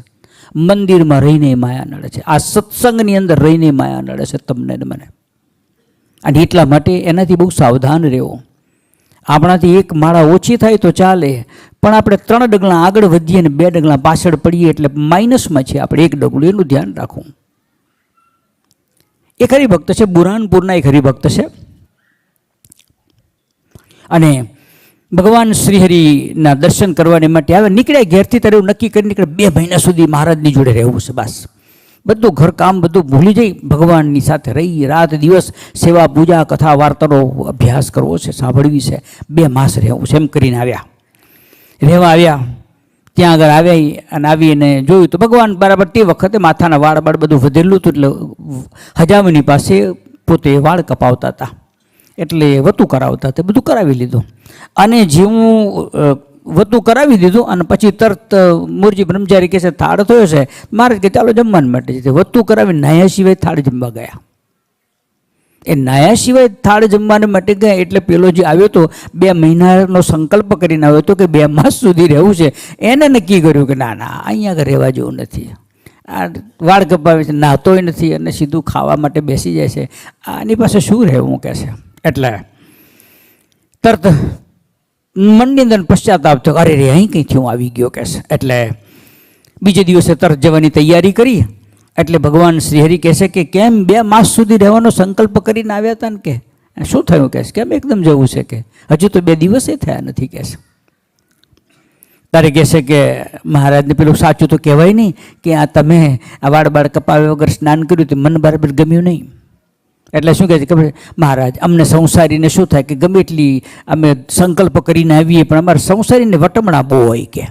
મંદિરમાં રહીને માયા નડે છે. આ સત્સંગની અંદર રહીને માયા નડે છે તમને ને મને. અને એટલા માટે એનાથી બહુ સાવધાન રહેવું. આપણાથી એક માળા ઓછી થાય તો ચાલે, પણ આપણે 3 ડગલા આગળ વધીએ ને 2 ડગલા પાછળ પડીએ એટલે માઇનસમાં છે આપણે 1 ડગલું. એનું ધ્યાન રાખવું. એક હરિભક્ત છે, બુરહાનપુરના એક હરિભક્ત છે. અને ભગવાન શ્રીહરિના દર્શન કરવાને માટે આવે. નીકળ્યા ઘેરથી ત્યારે એવું નક્કી કરી નીકળે 2 મહિના સુધી મહારાજની જોડે રહેવું છે. બસ બધું ઘરકામ બધું ભૂલી જઈ ભગવાનની સાથે રહી રાત દિવસ સેવા પૂજા કથા વાર્તાનો અભ્યાસ કરવો છે, સાંભળવી છે, 2 માસ રહેવું છે. એમ કરીને રહેવા આવ્યા. ત્યાં આગળ આવ્યા અને આવીને જોયું તો ભગવાન બરાબર તે વખતે માથાના વાળ બધું વધેલું હતું. એટલે હજામની પાસે પોતે વાળ કપાવતા હતા, એટલે વતું કરાવતા હતા. બધું કરાવી લીધું. અને જેવું વતું કરાવી દીધું અને પછી તરત મૂળજી બ્રહ્મચારી કહે છે થાળ થયો છે. મારે કે ચાલો જમવા માટે છે. વતું કરાવી નાયા સિવાય થાળ જમવા ગયા. એ નાયા સિવાય થાળ જમવાને માટે ગયા. એટલે પેલો જે આવ્યો હતો 2 મહિનાનો સંકલ્પ કરીને આવ્યો હતો કે 2 માસ સુધી રહેવું છે. એને નક્કી કર્યું કે ના અહીંયા આગળ રહેવા જેવું નથી. આ વાળ કપાવે છે, નાહતોય નથી અને સીધું ખાવા માટે બેસી જાય છે. આની પાસે શું રહેવું કહે છે. એટલે તરત મનની અંદર પશ્ચાતાપ થયો, અરે રે અહીં કંઈથી હું આવી ગયો કહે છે. એટલે બીજે દિવસે તરત જવાની તૈયારી કરી. એટલે ભગવાન શ્રીહરિ કહે છે કે કેમ 2 માસ સુધી રહેવાનો સંકલ્પ કરીને આવ્યા હતા ને, કે શું થયું કહે છે, કેમ એકદમ જવું છે, કે હજુ તો 2 દિવસે થયા નથી કહે છે. તારે કહે છે કે મહારાજને પેલું સાચું તો કહેવાય નહીં કે આ તમે આ વાળ કપાવ્યા વગર સ્નાન કર્યું તો મન બરાબર ગમ્યું નહીં. એટલે શું કહે છે ખબર, મહારાજ અમને સંસારીને શું થાય કે ગમે એટલી અમે સંકલ્પ કરીને આવીએ પણ અમારે સંસારીને વટમણા બહુ હોય કે.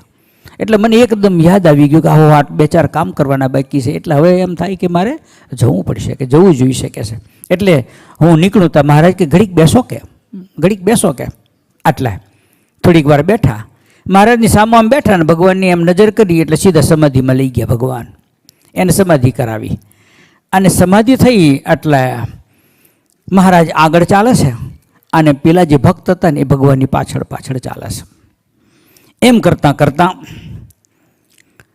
એટલે મને એકદમ યાદ આવી ગયું કે આવો 2-4 કામ કરવાના બાકી છે. એટલે હવે એમ થાય કે મારે જવું પડશે, કે જવું જોઈ શકે છે. એટલે હું નીકળું તા મહારાજ કે ઘડીક બેસો કે. આટલા થોડીક વાર બેઠા. મહારાજની સામે આમ બેઠા ને ભગવાનની એમ નજર કરી એટલે સીધા સમાધિમાં લઈ ગયા ભગવાન. એને સમાધિ કરાવી અને સમાધિ થઈ. એટલે મહારાજ આગળ ચાલે છે અને પેલા જે ભક્ત હતા ને એ ભગવાનની પાછળ ચાલે છે. એમ કરતાં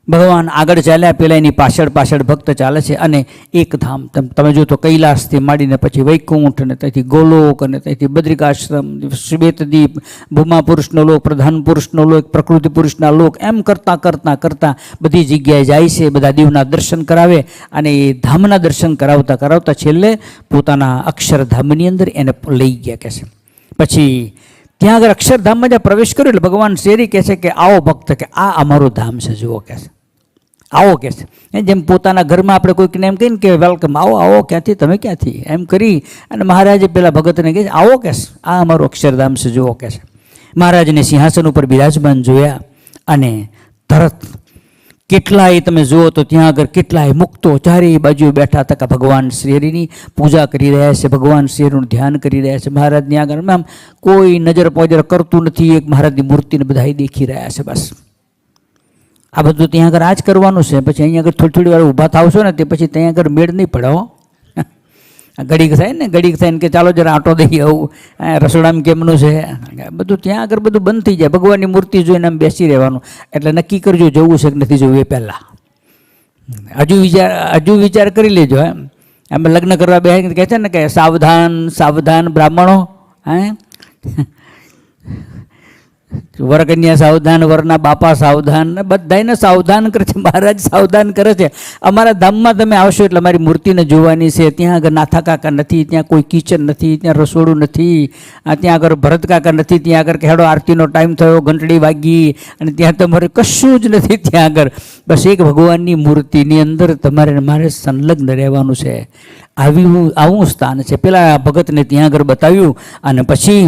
ભગવાન આગળ ચાલ્યા, પેલા એની પાછળ ભક્ત ચાલે છે. અને એક ધામ તમે જો તો કૈલાસથી માંડીને પછી વૈકુંઠ અને ત્યાંથી ગોલોક અને ત્યાંથી બદ્રિકાશ્રમ, શ્વેતદીપ, ભૂમા પુરુષનો લોક, પ્રધાન પુરુષનો લોક, પ્રકૃતિ પુરુષના લોક, એમ કરતાં બધી જગ્યાએ જાય છે. બધા દીવના દર્શન કરાવે અને એ ધામના દર્શન કરાવતા છેલ્લે પોતાના અક્ષરધામની અંદર એને લઈ ગયા કહે છે. પછી ત્યાં આગળ અક્ષરધામમાં જ્યાં પ્રવેશ કર્યો એટલે ભગવાન શ્રી કહે છે કે આવો ભક્ત, કે આ અમારું ધામ છે, જુઓ કહે છે, આવો કહે છે. જેમ પોતાના ઘરમાં આપણે કોઈકને એમ કહીને કે વેલકમ, આવો ક્યાંથી, તમે ક્યાંથી, એમ કરી અને મહારાજે પેલા ભગતને કહે છે આવો કહે છે, આ અમારું અક્ષરધામ છે, જુઓ કહે છે. મહારાજને સિંહાસન ઉપર બિરાજમાન જોયા અને તરત કેટલાય તમે જુઓ તો ત્યાં આગળ કેટલાય મુક્તો ચારેય બાજુ બેઠા હતા. ભગવાન શ્રીહરિની પૂજા કરી રહ્યા છે, ભગવાન શ્રીહરિનું ધ્યાન કરી રહ્યા છે. મહારાજની આગળ આમ કોઈ નજર પોજર કરતું નથી. એક મહારાજની મૂર્તિને બધા દેખી રહ્યા છે. બસ આ બધું ત્યાં આગળ આ જ કરવાનું છે. પછી અહીંયા આગળ થોડી વાર ઊભા થાવશો ને તે પછી ત્યાં આગળ મેળ નહીં પડે. ઘડીક થાય ને કે ચાલો જરા આંટો દઈ આવું, રસોડામાં કેમનું છે, બધું ત્યાં આગળ બધું બંધ થઈ જાય. ભગવાનની મૂર્તિ જોઈને આમ બેસી રહેવાનું. એટલે નક્કી કરજો જવું છે કે નથી જવું એ પહેલાં. હજુ વિચાર કરી લેજો. એમ લગ્ન કરવા બે કહે છે ને કે સાવધાન બ્રાહ્મણો, વરકન્યા સાવધાન, વરના બાપા સાવધાન, બધાને સાવધાન કરે છે. મહારાજ સાવધાન કરે છે. અમારા ધામમાં તમે આવશો એટલે મારી મૂર્તિને જોવાની છે. ત્યાં આગળ નાથા કાકા નથી, ત્યાં કોઈ કિચન નથી, ત્યાં રસોડું નથી, ત્યાં આગળ ભરત કાકા નથી, ત્યાં આગળ હેડો આરતીનો ટાઈમ થયો, ઘંટડી વાગી અને ત્યાં તમારે કશું જ નથી. ત્યાં આગળ બસ એક ભગવાનની મૂર્તિની અંદર તમારે મારે સંલગ્ન રહેવાનું છે. આવું સ્થાન છે. પેલા ભગતને ત્યાં આગળ બતાવ્યું અને પછી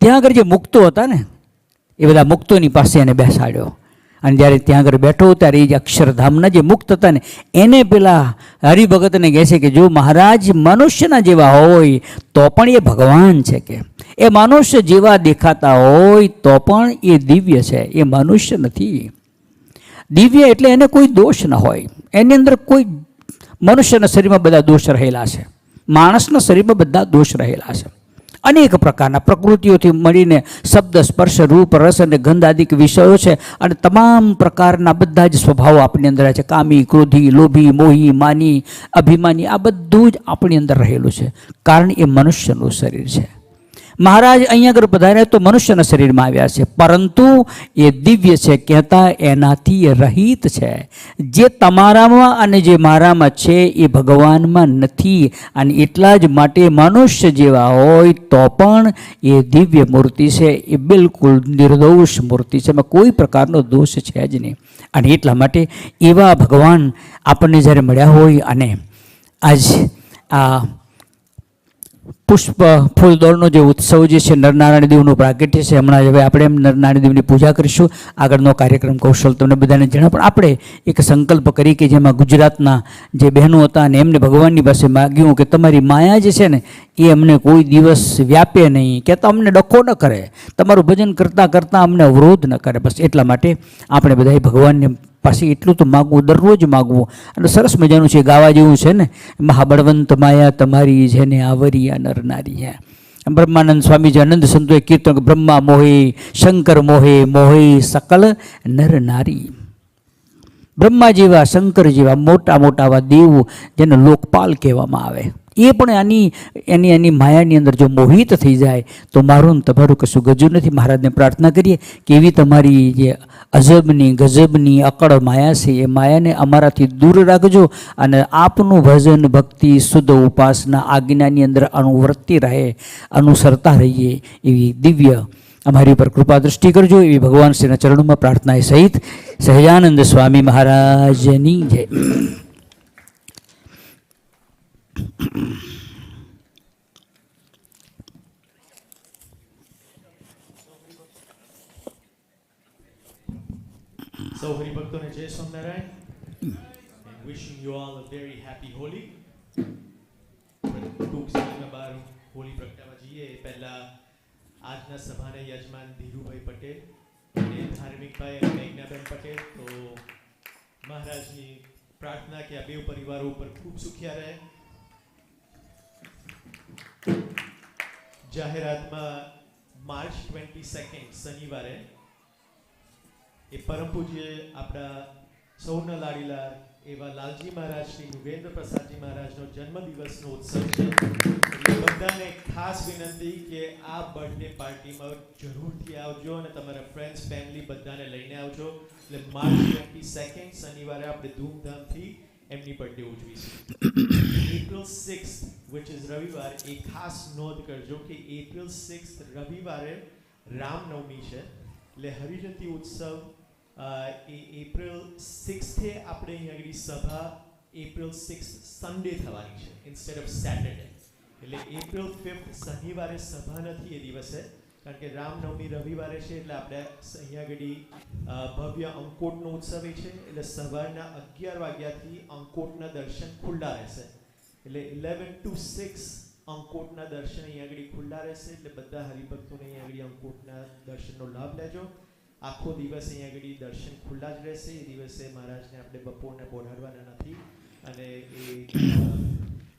ત્યાં આગળ જે મુક્તો હતા ને એ બધા મુક્તોની પાસે એને બેસાડ્યો. અને જ્યારે ત્યાં આગળ બેઠો ત્યારે એ જે અક્ષરધામના જે મુક્ત હતા ને એને પેલા હરિભગતને કહે છે કે જો મહારાજ મનુષ્યના જેવા હોય તો પણ એ ભગવાન છે, કે એ મનુષ્ય જેવા દેખાતા હોય તો પણ એ દિવ્ય છે, એ મનુષ્ય નથી. દિવ્ય એટલે એને કોઈ દોષ ન હોય, એની અંદર કોઈ મનુષ્યના શરીરમાં બધા દોષ રહેલા છે, માણસના શરીરમાં બધા દોષ રહેલા છે. અનેક પ્રકારના પ્રકૃતિઓથી મળીને શબ્દ, સ્પર્શ, રૂપ, રસ અને ગંધ આદિક વિષયો છે, અને તમામ પ્રકારના બધા જ સ્વભાવો આપણી અંદર છે. કામી, ક્રોધી, લોભી, મોહી, માની, અભિમાની, આ બધું જ આપણી અંદર રહેલું છે, કારણ એ મનુષ્યનું શરીર છે. મહારાજ અહીંયા આગળ પધાર્યા તો મનુષ્યના શરીરમાં આવ્યા છે, પરંતુ એ દિવ્ય છે, કહેતા એનાથી એ રહિત છે. જે તમારામાં અને જે મારામાં છે એ ભગવાનમાં નથી, અને એટલા જ માટે મનુષ્ય જેવા હોય તો પણ એ દિવ્ય મૂર્તિ છે, એ બિલકુલ નિર્દોષ મૂર્તિ છે, એમાં કોઈ પ્રકારનો દોષ છે જ નહીં. અને એટલા માટે એવા ભગવાન આપણને જ્યારે મળ્યા હોય, અને આજ આ પુષ્પ ફૂલદોળનો જે ઉત્સવ જે છે, નરનારાયણ દેવનું પ્રાગટ્ય છે, હમણાં હવે આપણે એમ નરનારાયણ દેવની પૂજા કરીશું. આગળનો કાર્યક્રમ કૌશલ તમને બધાને જણાવ, પણ આપણે એક સંકલ્પ કરી કે જેમાં ગુજરાતના જે બહેનો હતા અને એમને ભગવાનની પાસે માગ્યું કે તમારી માયા જે છે ને એ અમને કોઈ દિવસ વ્યાપે નહીં, કે અમને ડખો ન કરે, તમારું ભજન કરતાં કરતાં અમને અવરોધ ન કરે. બસ એટલા માટે આપણે બધાએ ભગવાનને પાસે એટલું તો માગવું, દરરોજ માગવું. અને સરસ મજાનું છે, ગાવા જેવું છે ને, મહાબળવંત માયા તમારી જેને આવરિયા નર નારી. હે બ્રહ્માનંદ સ્વામીજી આનંદ સંતોએ કીર્તન, બ્રહ્મા મોહે શંકર મોહે મોહે સકલ નર નારી. બ્રહ્મા જેવા, શંકર જેવા મોટા મોટા આવા દેવ જેને લોકપાલ કહેવામાં આવે, એ પણ એની માયાની અંદર જો મોહિત થઈ જાય તો મારું ને તમારું કશું ગજું નથી. મહારાજને પ્રાર્થના કરીએ કે એવી તમારી જે અજબની ગજબની અકળ માયા છે એ માયાને અમારાથી દૂર રાખજો, અને આપનું ભજન, ભક્તિ, શુદ્ધ ઉપાસના આજ્ઞાની અંદર અનુવર્તી રહે, અનુસરતા રહીએ એવી દિવ્ય અમારી ઉપર કૃપા દૃષ્ટિ કરજો, એવી ભગવાન શ્રીના ચરણોમાં પ્રાર્થના સહિત સહજાનંદ સ્વામી મહારાજની જય. So હરિભક્તોને જય Swaminarayan, and wishing you all a very happy Holi. ટૂંક સમયમાં બહાર હોળી પ્રગટાવવા જઈએ એ પહેલા આજના સભાના યજમાન ધીરુભાઈ પટેલ અને ધાર્મિકભાઈ અને મેઘનાબેન પટેલ, તો મહારાજની પ્રાર્થના કે આ બે પરિવારો ઉપર ખૂબ સુખ્યા રહે. જાહેરાતમાં માર્ચ 22 શનિવારે એ પરમ પૂજ્ય આપણા સૌના લાડીલા એવા લાલજી મહારાજ શ્રી યુગેન્દ્ર પ્રસાદજી મહારાજનો જન્મદિવસનો ઉત્સવ છે. એટલે બધાને ખાસ વિનંતી કે આ બર્થડે પાર્ટીમાં જરૂરથી આવજો અને તમારા ફ્રેન્ડ્સ, ફેમિલી બધાને લઈને આવજો. એટલે માર્ચ 22 શનિવારે આપણે ધૂમધામથી એમની બર્થડે ઉજવીશું. એપ્રિલ 6th which is રવિવાર, એ ખાસ નોંધ કરજો કે એપ્રિલ 6th રવિવારે રામનવમી છે. એટલે હરિજયંતિ ઉત્સવ એ એપ્રિલ 6 આપણે અહીં આગળ સભા એપ્રિલ 6 સન્ડે થવાની છે ઇન્સ્ટેડ ઓફ સેટરડે. એટલે એપ્રિલ 5 શનિવારે સભા નથી એ દિવસે, કારણ કે રામનવમી રવિવારે છે. એટલે આપણે અહીંયા આગળ ભવ્ય અંકોટનો ઉત્સવ છે. એટલે સવારના 11 વાગ્યાથી અંકોટના દર્શન ખુલ્લા રહેશે. એટલે 11 to 6 અંકોટના દર્શન અહીંયા આગળ ખુલ્લા રહેશે. એટલે બધા હરિભક્તોને અહીંયા આગળ અંકોટના દર્શનનો લાભ લેજો. આખો દિવસ અહીંયા આગળ દર્શન ખુલ્લા જ રહેશે. એ દિવસે મહારાજને આપણે બપોરને બોલાડવાના નથી, અને એ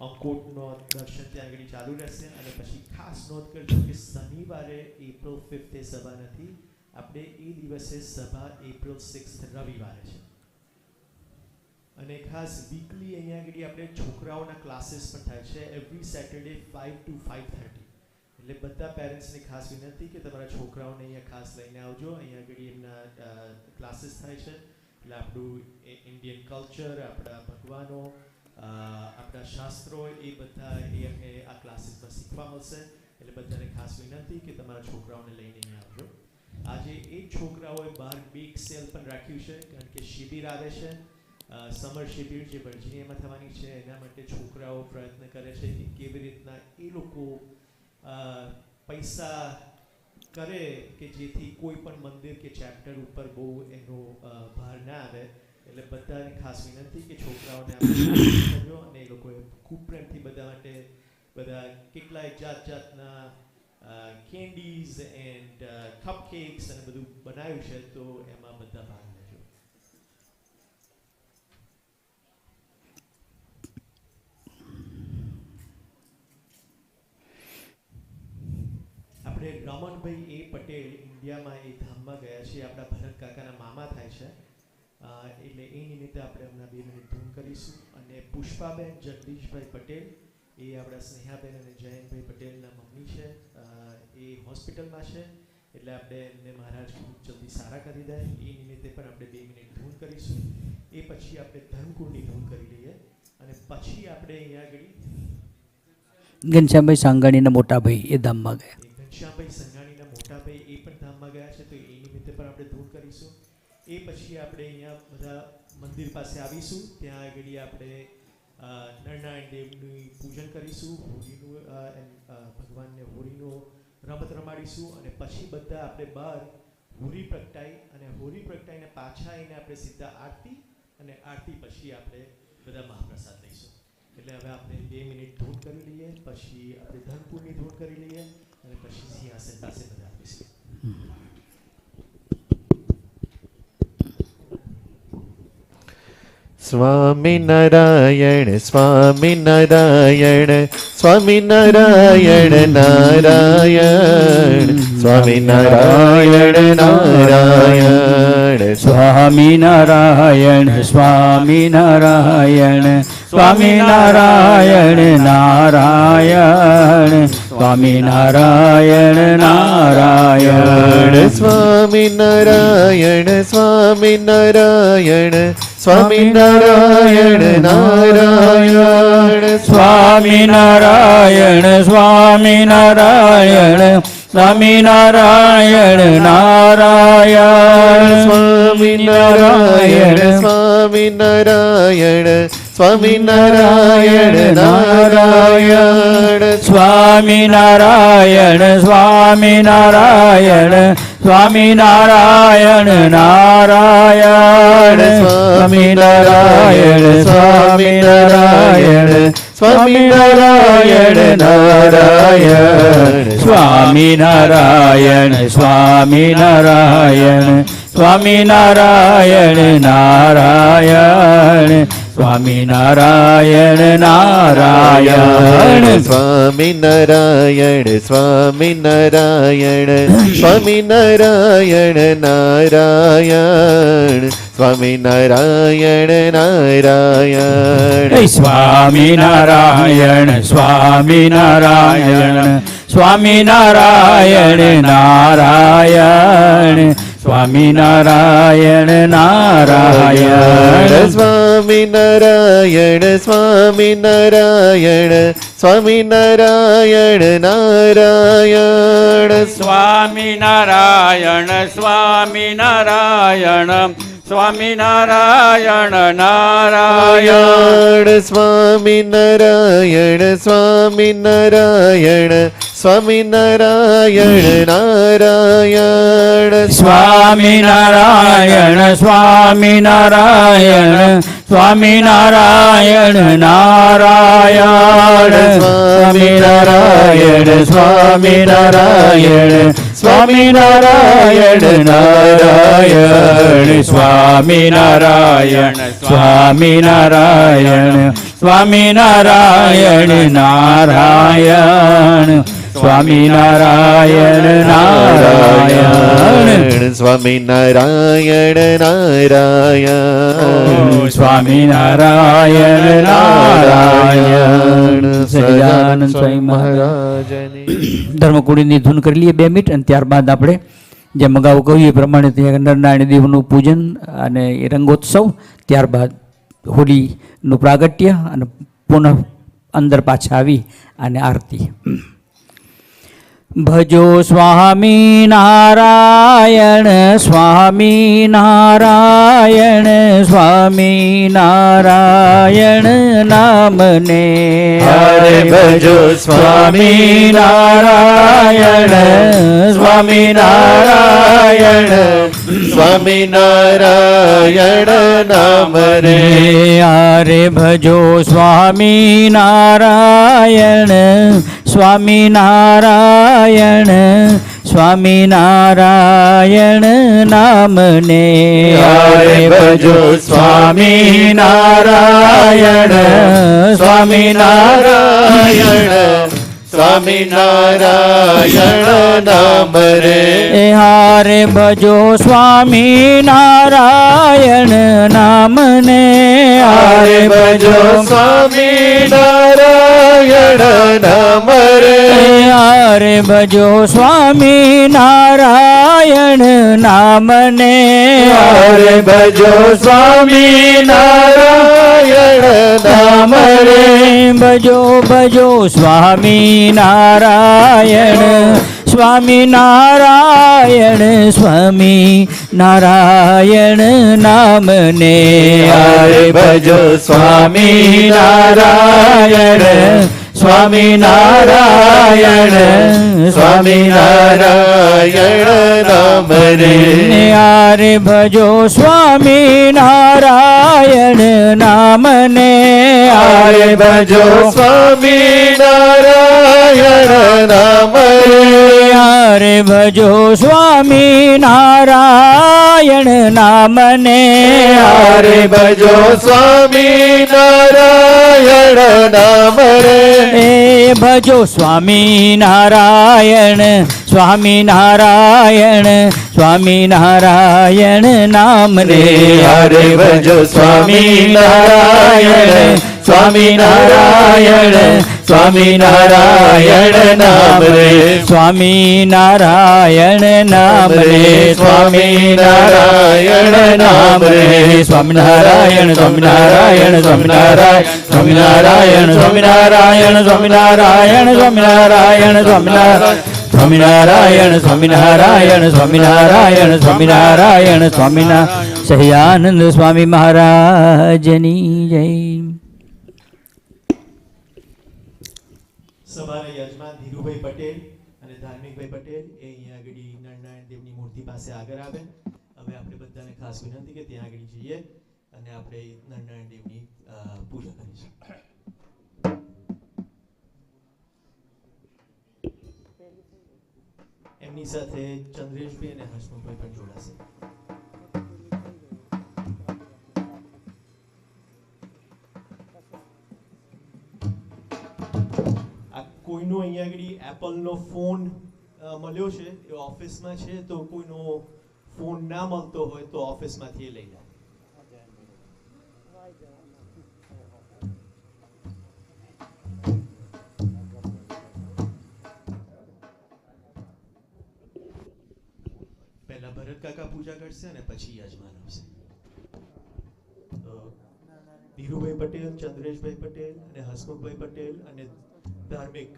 અંકોટનો દર્શન ત્યાં આગળ ચાલુ રહેશે. અને પછી ખાસ નોંધ કરજો કે શનિવારે એપ્રિલ 5 એ સભા નથી, આપણે એ દિવસે સભા એપ્રિલ 6 રવિવારે છે. અને ખાસ વીકલી અહીંયા આગળ આપણે છોકરાઓના ક્લાસીસ પણ થાય છે, એવરી સેટરડે 5 to 5:30. એટલે બધા પેરેન્ટ્સને ખાસ વિનંતી કે તમારા છોકરાઓને અહીંયા ખાસ લઈને આવજો. અહીંયા આગળ એમના ક્લાસીસ થાય છે. એટલે આપણું ઇન્ડિયન કલ્ચર, આપણા ભગવાનો, આપણા શાસ્ત્રો, એ બધા એમને આ ક્લાસીસમાં શીખવા મળશે. એટલે બધાને ખાસ વિનંતી કે તમારા છોકરાઓને લઈને અહીંયા આવજો. આજે એક છોકરાઓએ બહાર બેક સેલ પણ રાખ્યું છે, કારણ કે શિબિર આવે છે, સમર શિબિર જે વર્જિનિયામાં થવાની છે. એના માટે છોકરાઓ પ્રયત્ન કરે છે કે કેવી રીતના એ લોકો પૈસા કરે કે જેથી કોઈ પણ મંદિર કે ચેપ્ટર ઉપર બહુ એનો ભાર ના આવે. એટલે બધાને ખાસ વિનંતી કે છોકરાઓને આપણે કરજો અને એ લોકોએ ખૂબ પ્રેમથી બધા માટે બધા કેટલાય જાતના કેન્ડીઝ એન્ડ કપકેક્સ અને બધું બનાવ્યું છે, તો એમાં બધા ભાગ લેજો. આપણે રમણભાઈ એ પટેલ ઇન્ડિયામાં એ ધામમાં ગયા છે, આપણા ભરત કાકાના મામા થાય છે, એટલે એ નિમિત્તે આપણે હમણાં 2 મિનિટ ધૂન કરીશું. અને પુષ્પાબેન જગદીશભાઈ પટેલ એ આપણા સ્નેહાબેન અને જયંતભાઈ પટેલના મમ્મી છે, એ હોસ્પિટલમાં છે, એટલે આપણે એમને મહારાજ ખૂબ જલ્દી સારા કરી દે એ નિમિત્તે પણ આપણે 2 મિનિટ ધૂન કરીશું. એ પછી આપણે ધર્મકુળની ધૂન કરી લઈએ અને પછી આપણે અહીંયા આગળ ઘનશ્યામભાઈ સાંગાણીના મોટા ભાઈ એ ધામમાં ગયા. ઘનશ્યામભાઈ સંઘાણીના મોટા ભાઈ એ પણ ધામમાં ગયા છે, તો એ નિમિત્તે પણ આપણે ધૂન કરીશું. એ પછી આપણે અહીંયા બધા મંદિર પાસે આવીશું, ત્યાં આગળ આપણે નરનારાયણ દેવનું પૂજન કરીશું, હોળીનું ભગવાનને હોળીનો રમત રમાડીશું અને પછી બધા આપણે બહાર હોળી પ્રગટાઈ અને હોળી પ્રગટાઈને પાછા આવીને આપણે સીધા આરતી અને આરતી પછી આપણે બધા મહાપ્રસાદ લઈશું. એટલે હવે આપણે 2 મિનિટ ધૂન કરી લઈએ, પછી આપણે ધનપુરની ધૂન કરી લઈએ અને પછી સિંહાસન પાસે બધા આવીશું. સ્વામિનારાયણ સ્વામિનારાયણ સ્વામિનારાયણ નારાયણ સ્વામિનારાયણ નારાયણ સ્વામિનારાયણ સ્વામિનારાયણ સ્વામિનારાયણ નારાયણ સ્વામિનારાયણ નારાયણ સ્વામિનારાયણ સ્વામિનારાયણ સ્વામિનારાયણ નારાયણ સ્વામિનારાયણ સ્વામિનારાયણ સ્વામિનારાયણ નારાયણ સ્વામિનારાયણ સ્વામિનારાયણ સ્વામિનારાયણ નારાયણ સ્વામિનારાયણ સ્વામિનારાયણ સ્વામિનારાયણ નારાયણ સ્વામિનારાયણ સ્વામિનારાયણ સ્વામિનારાયણ નારાયણ સ્વામિનારાયણ સ્વામિનારાયણ સ્વામિનારાયણ નારાયણ સ્વામિનારાયણ નારાયણ સ્વામિનારાયણ સ્વામિનારાયણ સ્વામિનારાયણ નારાયણ સ્વામિનારાયણ નારાયણ સ્વામિનારાયણ સ્વામિનારાયણ સ્વામિનારાયણ નારાયણ સ્વામિનારાયણ નારાયણ સ્વામિનારાયણ સ્વામિનારાયણ સ્વામિનારાયણ નારાયણ સ્વામિનારાયણ સ્વામિનારાયણ સ્વામિનારાયણ નારાયણ સ્વામિનારાયણ સ્વામિનારાયણ સ્વામિનારાયણ નારાયણ સ્વામિનારાયણ સ્વામિનારાયણ સ્વામિનારાયણ નારાયણ સ્વામિનારાયણ સ્વામિનારાયણ સ્વામિનારાયણ નારાયણ સ્વામિનારાયણ સ્વામિનારાયણ સ્વામિનારાયણ નારાયણ સ્વામિનારાયણ નારાયણ સ્વામિનારાયણ નારાયણ સ્વામિનારાયણ નારાયણ સહજાનંદ સ્વામી મહારાજની ધર્મકુળીની ધૂન કરી લઈએ 2 મિનિટ અને ત્યારબાદ આપણે જેમ અગાઉ કહ્યું એ પ્રમાણે ત્યાં નરનારાયણ દેવનું પૂજન અને રંગોત્સવ, ત્યારબાદ હોળીનું પ્રાગટ્ય અને પુનઃ અંદર પાછા આવી અને આરતી. ભજો સ્વામી નારાયણ સ્વામી નારાયણ સ્વામી નારાયણ નામને હરે ભજો સ્વામી નારાયણ સ્વામિનારાયણ સ્વામિનારાયણ નામ રે. આરે ભજો સ્વામિનારાયણ સ્વામિનારાયણ સ્વામિનારાયણ નામને. આરે ભજો સ્વામિનારાયણ સ્વામિનારાયણ સ્વામિનારાયણ નામ રે. હારે ભજો સ્વામિનારાયણ નામને. હારે ભજો સ્વામિનારાયણ નામ રે. હારે ભજો સ્વામિનારાયણ નામને. હારે ભજો સ્વામિનારાયણ નામ રે. ભજો ભજો સ્વામિનારાયણ સ્વામિનારાયણ સ્વામિનારાયણ નામને. હારે ભજો સ્વામિનારાયણ સ્વામિનારાયણ સ્વામિનારાયણ નામ રે. હારે ભજો સ્વામિનારાયણ નામને. હારે ભજો સ્વામિનારાયણ નામ રે. હારે ભજો સ્વામિનારાયણ નામને. હારે ભજો સ્વામિનારાયણ નામ રે. ભજો સ્વામિનારાયણ સ્વામિનારાયણ સ્વામિનારાયણ નામ રે. હારે ભજો સ્વામિનારાયણ સ્વામિનારાયણ સ્વામિનારાયણ નામ રે. સ્વામિનારાયણ નામ રે. સ્વામિનારાયણ નામ રે. સ્વામિનારાયણ સ્વામિનારાયણ સ્વામિનારાયણ સ્વામિનારાયણ સ્વામિનારાયણ સ્વામિનારાયણ સ્વામિનારાયણ સ્વામિનારાયણ સ્વામિનારાયણ સ્વામિનારાયણ સ્વામિનારાયણ સ્વામિનારાયણ સહયાનંદ સ્વામી મહારાજની જય. સવારે યજમાન ધીરુભાઈ પટેલ અને ધાર્મિકભાઈ પટેલ એ અહીંયા આગળ નરનારાયણ દેવની મૂર્તિ પાસે આગળ આવે. હવે આપણે બધાને ખાસ વિનંતી કે ત્યાં આગળ જઈએ અને આપણે નરનારાયણ દેવની પૂજા કરીશું. એમની સાથે ચંદ્રેશભાઈ અને હસમુખભાઈ પણ જોડાશે. કોઈનો અહીંયા આગળ એપલનો ફોન મળ્યો છે એ ઓફિસમાં છે, તો કોઈનો ફોન ના મળતો હોય તો ઓફિસમાંથી એ લઈ લો. પહેલા ભરત કાકા પૂજા કરશે અને પછી યજમાન આવશે. તો ધીરુભાઈ પટેલ, ચંદ્રેશભાઈ પટેલ અને હસમુખભાઈ પટેલ અને ધાર્મિક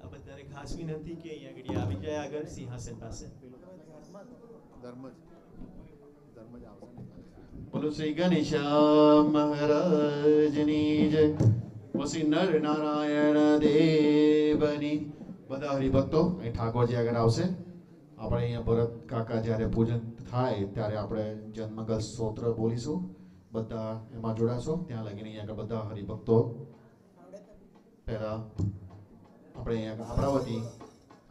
આ બધાને ખાસ વિનંતી કે અહીંયા આગળ આવી જાય આગળ સિંહાસન પાસે. બોલો શ્રી ગણેશ મહારાજની જય. બોલો શ્રી નર નારાયણ દેવની. બધા હરિભક્તો અહીં ઠાકોરજી આગળ આવશે. આપણે અહીંયા ભરત કાકા જ્યારે પૂજન થાય ત્યારે આપણે જન્મગલ સ્તોત્ર બોલીશું. બધા એમાં જોડાશો. ત્યાં લગીને અહીંયા આગળ બધા હરિભક્તો પહેલા આપણે અહીંયા આપણા વતી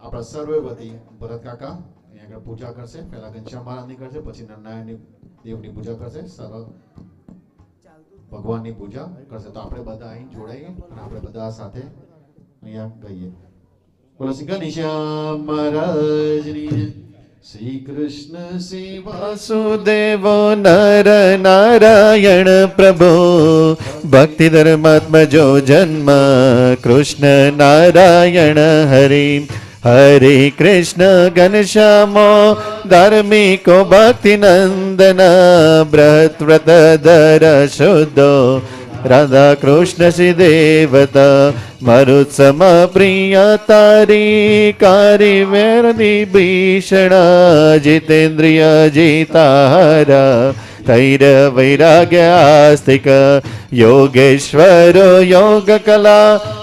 આપણા સર્વે વતી ભરત કાકા અહીંયા આગળ પૂજા કરશે. પહેલા ઘનશ્યામ મહારાજની કરશે, પછી નરનારાયણની દેવની પૂજા કરશે, સરળ ભગવાનની પૂજા કરશે. તો આપણે બધા અહીં જોડાઈએ અને આપણે બધા સાથે અહીંયા ગઈએ. બોલો શ્રી ગણેશ્યામ મહારાજની જય. શ્રી કૃષ્ણ શ્રી વાસુદેવ નર નારાયણ પ્રભુ ભક્તિ ધર્માત્મજો જન્મ કૃષ્ણ નારાયણ હરિ. હરે કૃષ્ણ ઘનશ્યામો ધાર્મિકો ભક્તિ નંદન બ્રત વ્રત ધર શુદ્ધો રાધા કૃષ્ણ શ્રી દેવતા મરુત્સમ પ્રિય તારી કારી વેરદી ભીષણ જીતેન્દ્રિય જીતારા ધૈર્ય વૈરાગ્ય આસ્તિક યોગેશ્વરો યોગ કલા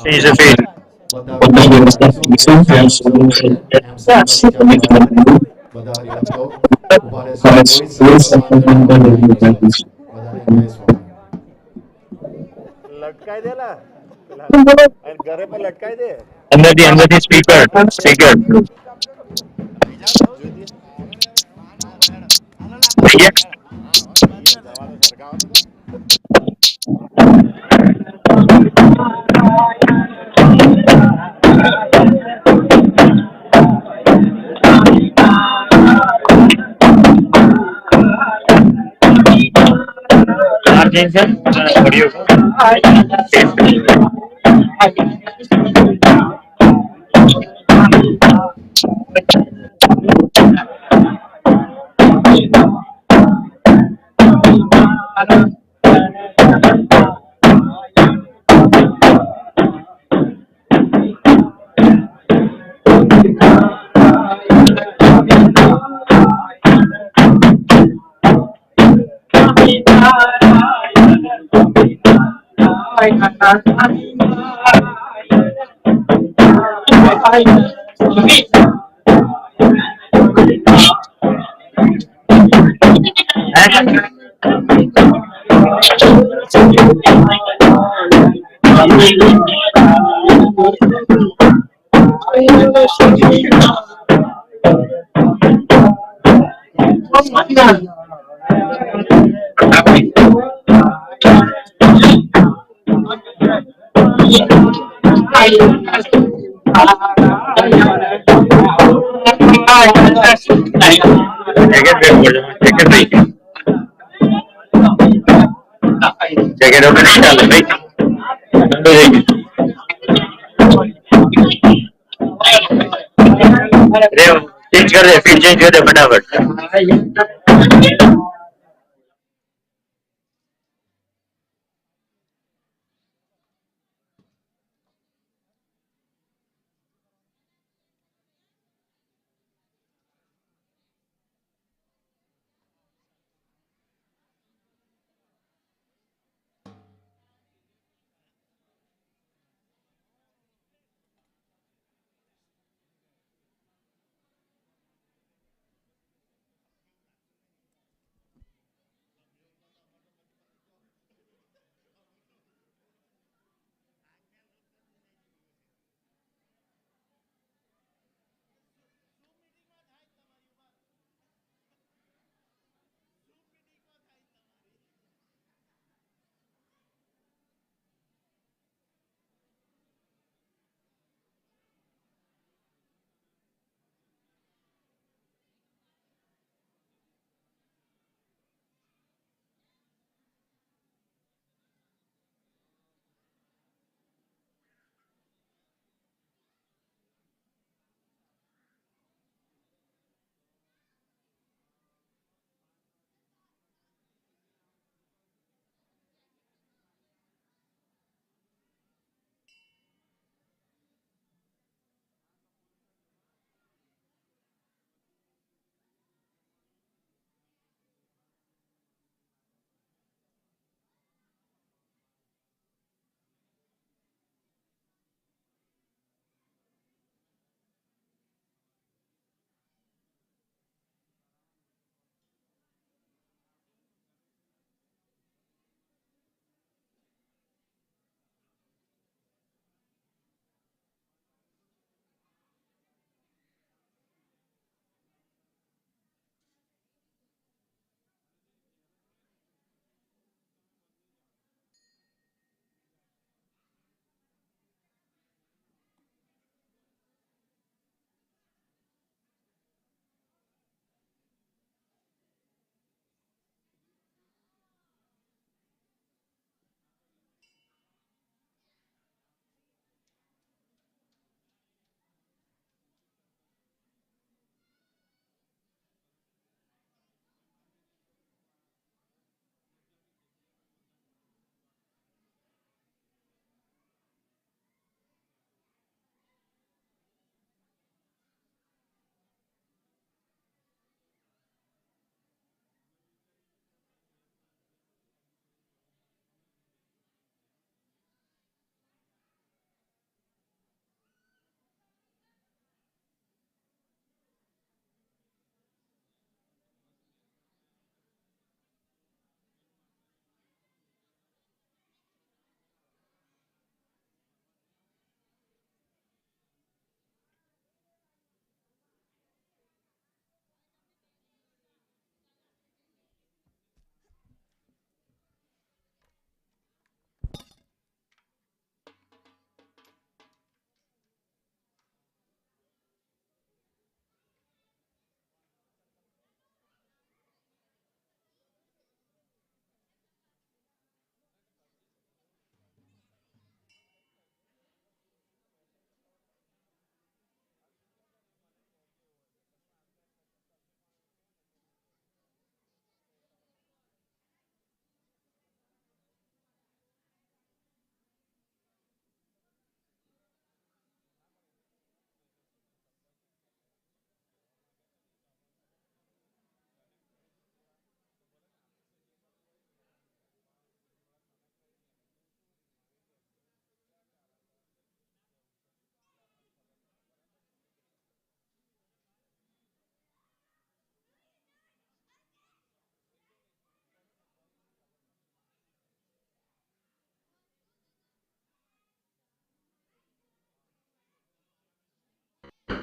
આપણે is a fail. બધા વ્યવસ્થા રાખીશું ત્યાં સુધી સૌ કોઈએ MC તરીકે આપણા બધા હરિભક્તો ઊભા રહેશો કોઈ સત્સંગમાં અંદર જવાનું નહીં બસ બધાને જય સ્વામી લટકાઈ દે લા અને ઘરે પર લટકાઈ દે અંદરથી સ્પીકર થઈ ગયા જગ્યા ડોક્ટર નહીં ચાલે ભાઈ ઠંડુ થઈ ગયું ચેન્જ કરી દે ફીટ ચેન્જ કરી દે ફટાફટ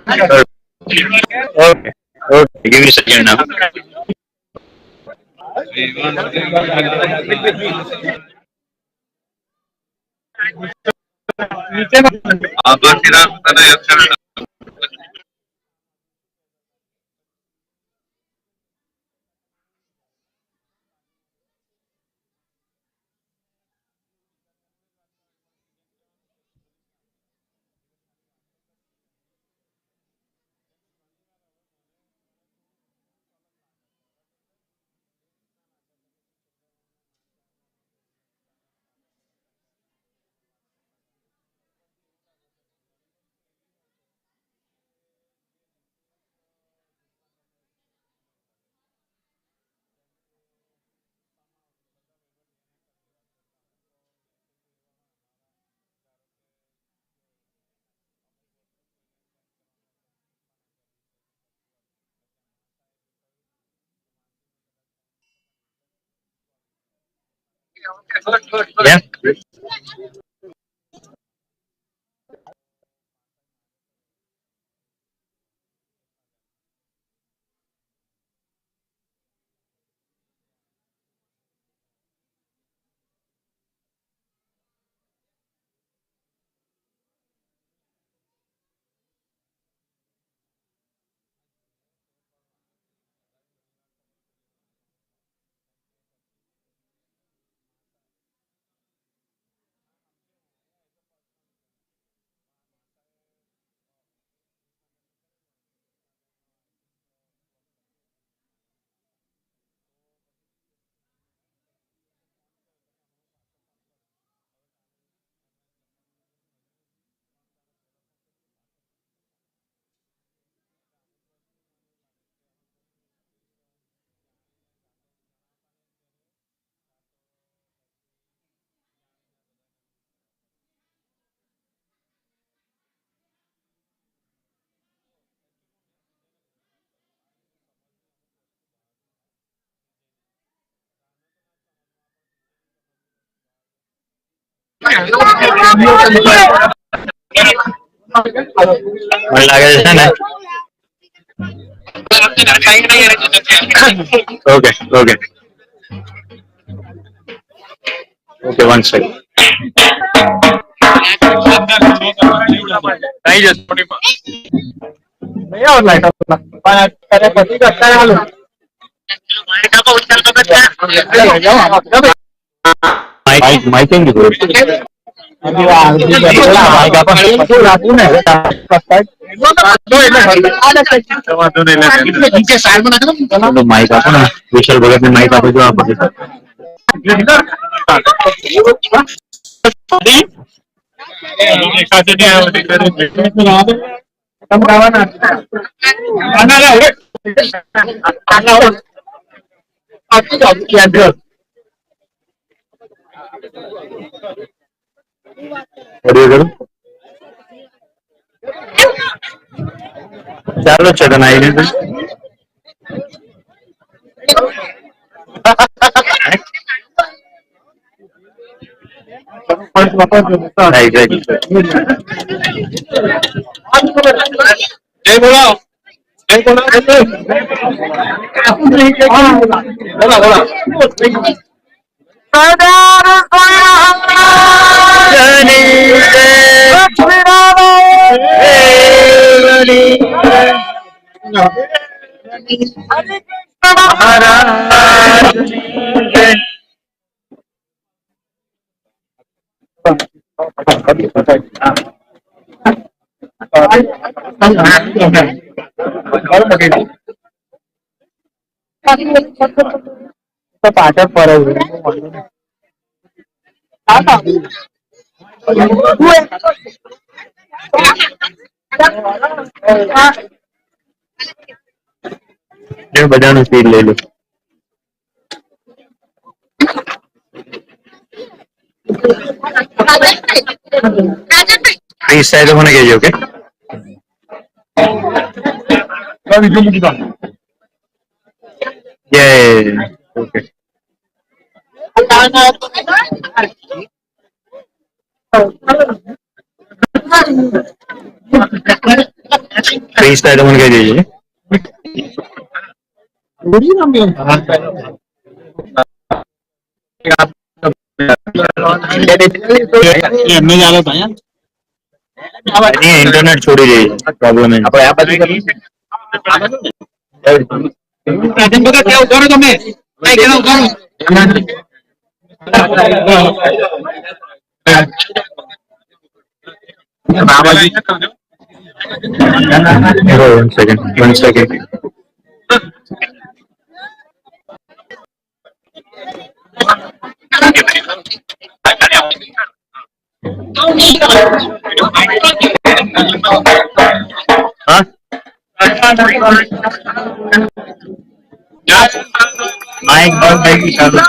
Okay. Okay. Give me a second now. Yeah. મને લાગે છે ને. Okay okay okay 1 second. થઈ જશે. માઇક કેમ દીધું? માઇક આપો ને વિશાલ ભગત ને માઇક આપી દો આપણે. ચાલો છે તને આવી રીતે પાછળ ફરવું બધાનું સ્પીડ લઈ લો. પ્લીઝ સાહેબ મને કહેજો ઓકે. ઓકે इंस्टा है तो मन कह दीजिए इंटरनेट छोड़ी रही प्रॉब्लम है वन सेकेंड माइक बंद है कि चालू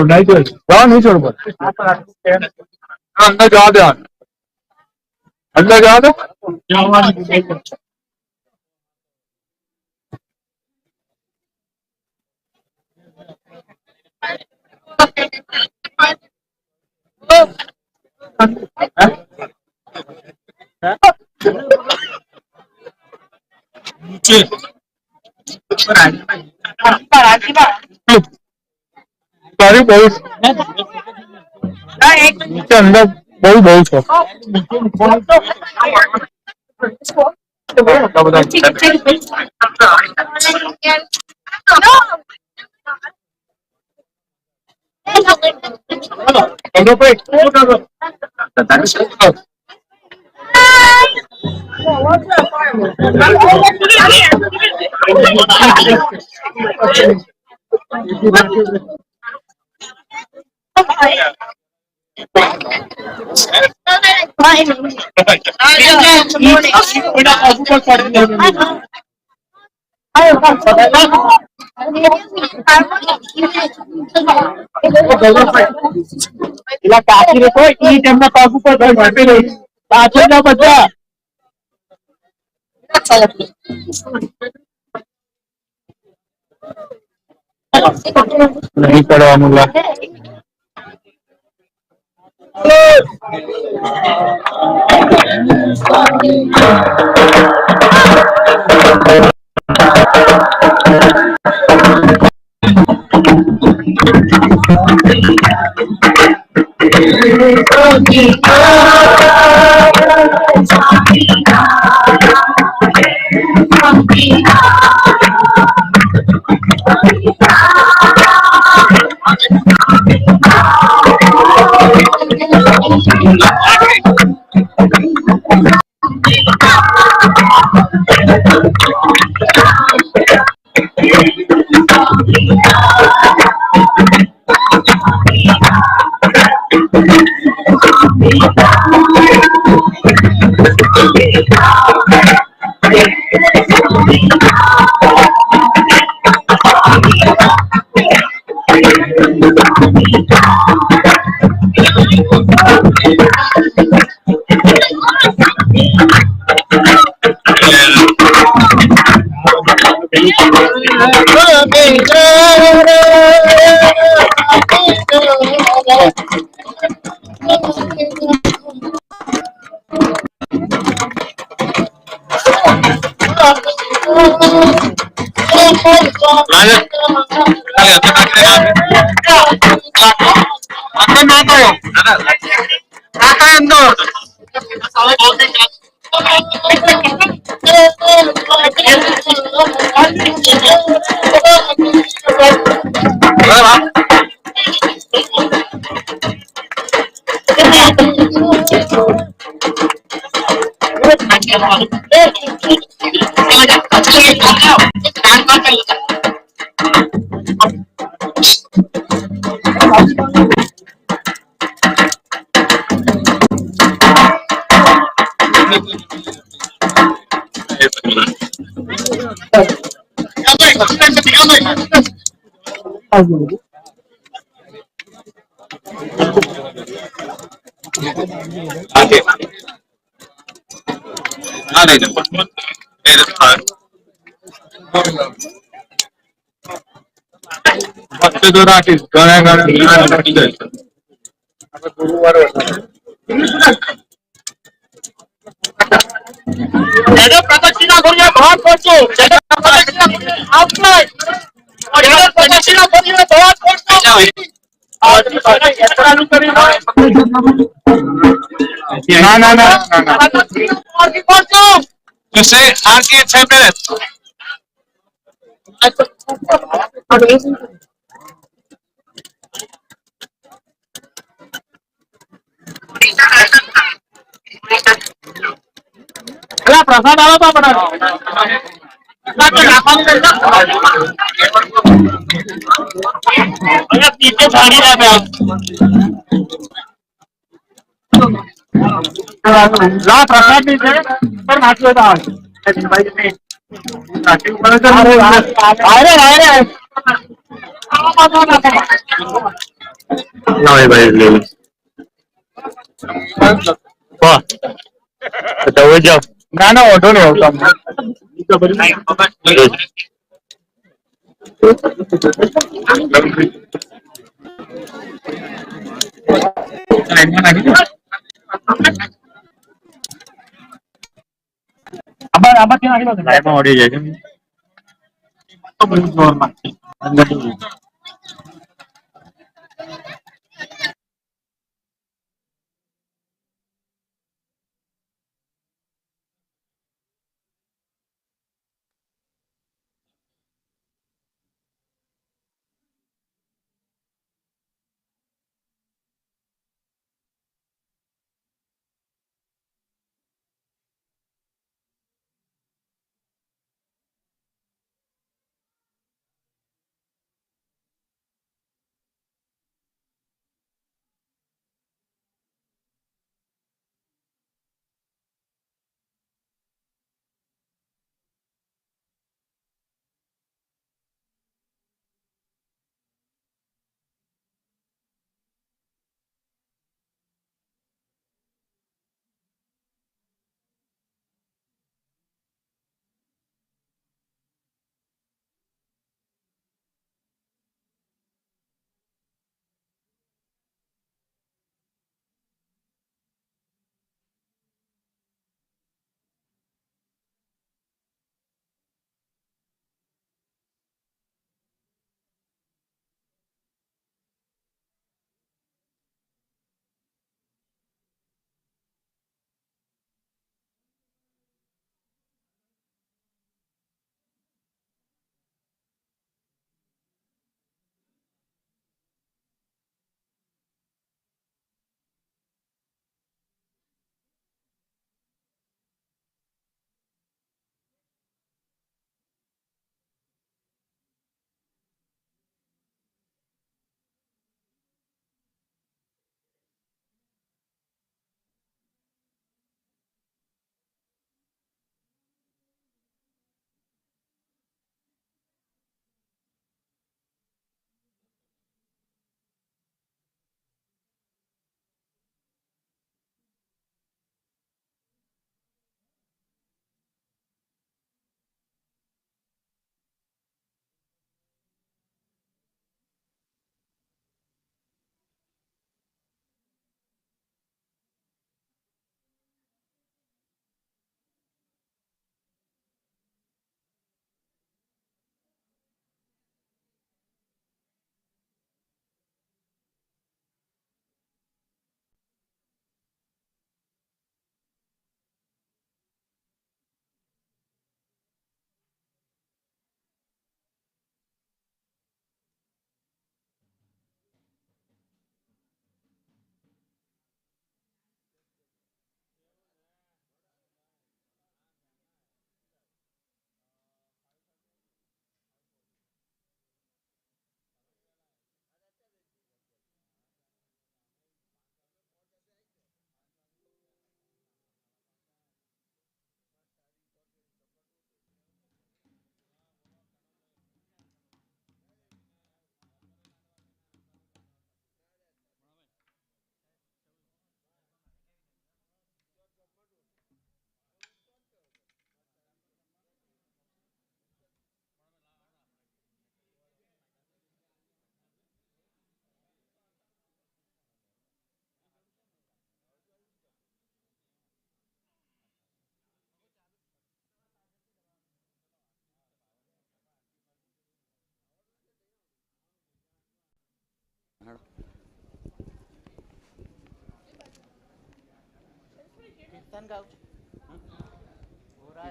नहीं छोड़ जाओ नहीं छोड़ अंदर जा दे अंदर जा दे नीचे તારી બહુ નીચે અંદર બહુ બહુ છો પેલા કાચી રેખો ઈ તેમના પગ ઉપર પાછળ ના બધા નહીં પડવાનું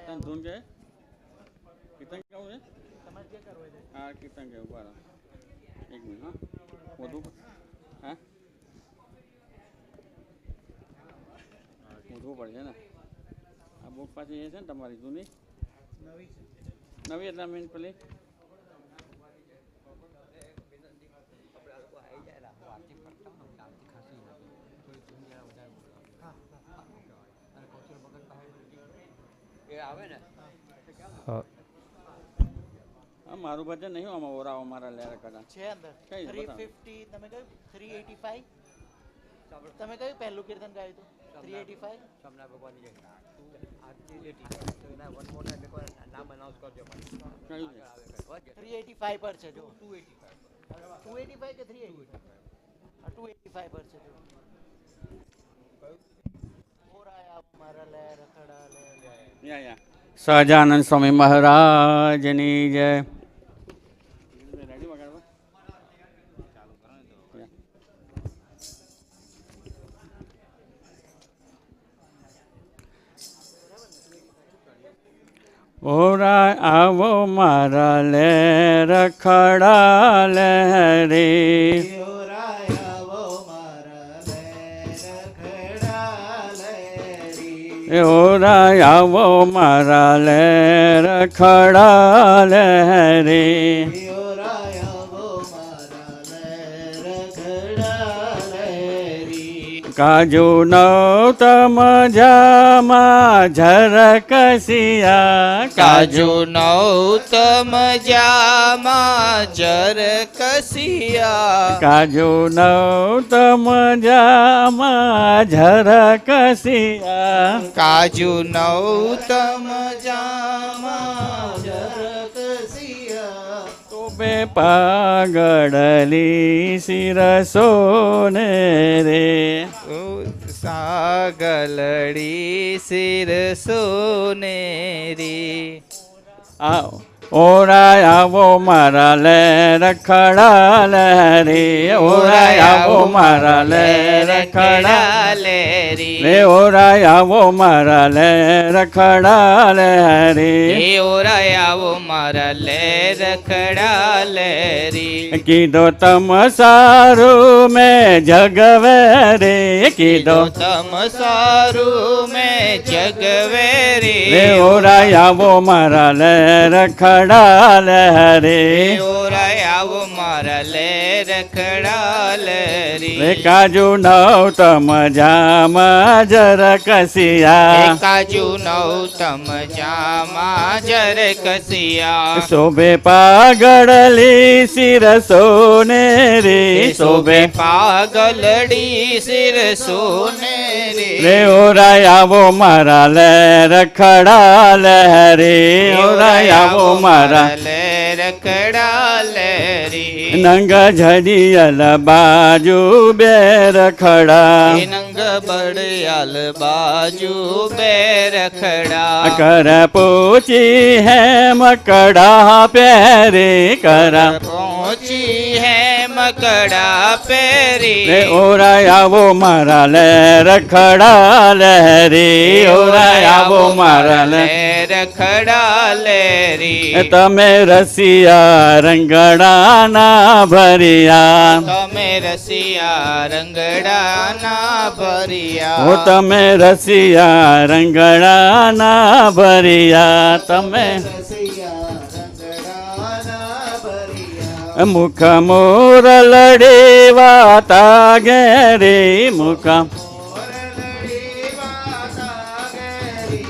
કીર્તન ધૂન કે કીર્તન કેવું છે હા કીર્તન કેવું બરાબર એક મિનિટ હા વધુ હા વધવું પડશે ને આ બુક પાછી એ છે ને તમારી જૂની નવી એટલે મીન પેલી મારું ભજન નહીં આમાં ઓરાવો મારા લેર કડા છે અંદર 350 તમે કહ્યું 385 તમે કયું પહેલું કીર્તન ગાયું હતું 385 સોમનાથ ભગવાનની જય વન મોર ટાઈમ એકવાર નામ અનાઉન્સ કરજો પણ 385 પર છે જો 285 કે 385 285 પર છે જો ઓરાયા મારા લે રખડા લે સહજાનંદ સ્વામી મહારાજની જય ઓરા આવો મારા લે રખડા લે રે ઓરા આવો મારા લે રખડા લે રે કાજુ નૌતમ જામા ઝરકસિયા કાજુ નૌતમ જામા ઝરકસિયા કાજુ નૌતમ જામા ઝરકસિયા કાજુ નૌતમ જામા ઝરકસિયા તોબે પાગડલી શિરસોને રે સાગલડી શિરસો નેરી ઓરા આવો મારા લે રખડા લે રે ઓરા આવો મારા લે રખડા લે રે ઓરા આવો મારા લે રખડા લે રે ઓરા આવો મારા લે રખડા લે રી કીધો તમ સારું મેં જગવે રે કીધો તમ સારું મેં જગવે રે ઓરા આવો મારા લે રખડા લે રે ઓરા આવો મારા લે રખડા લે રે કાજુ નૌતમ જામા ઝરકસિયા કાજુ નૌતમ જામા ઝરકસિયા શોભે પાગડલી શિરસો ને રે શોભે પાગલડી શિરસો ને રે ઓરા આવો મારા લે રખડા લે રે ઓરા આવો મારા લે રખડા લે રી નંગ ઝડિયલ બાજુ બે રખડા નંગ બડિયાલ બાજુ બે રખડા કર પૂછી હે મકડા પહેરે કર પહોંચી હે મકડા પહેરી રે ઓરા આવો મારા લે રખડા લે રે ઓરા આવો મારા લે રખડા લે રી તમે રસિયા રંગડાના ભરિયા તમે રસિયા રંગડાના ભરિયા ઓ તમે રસિયા રંગડાના ભરિયા તમે મુખ મોર લડેવા તાગે રે મુખ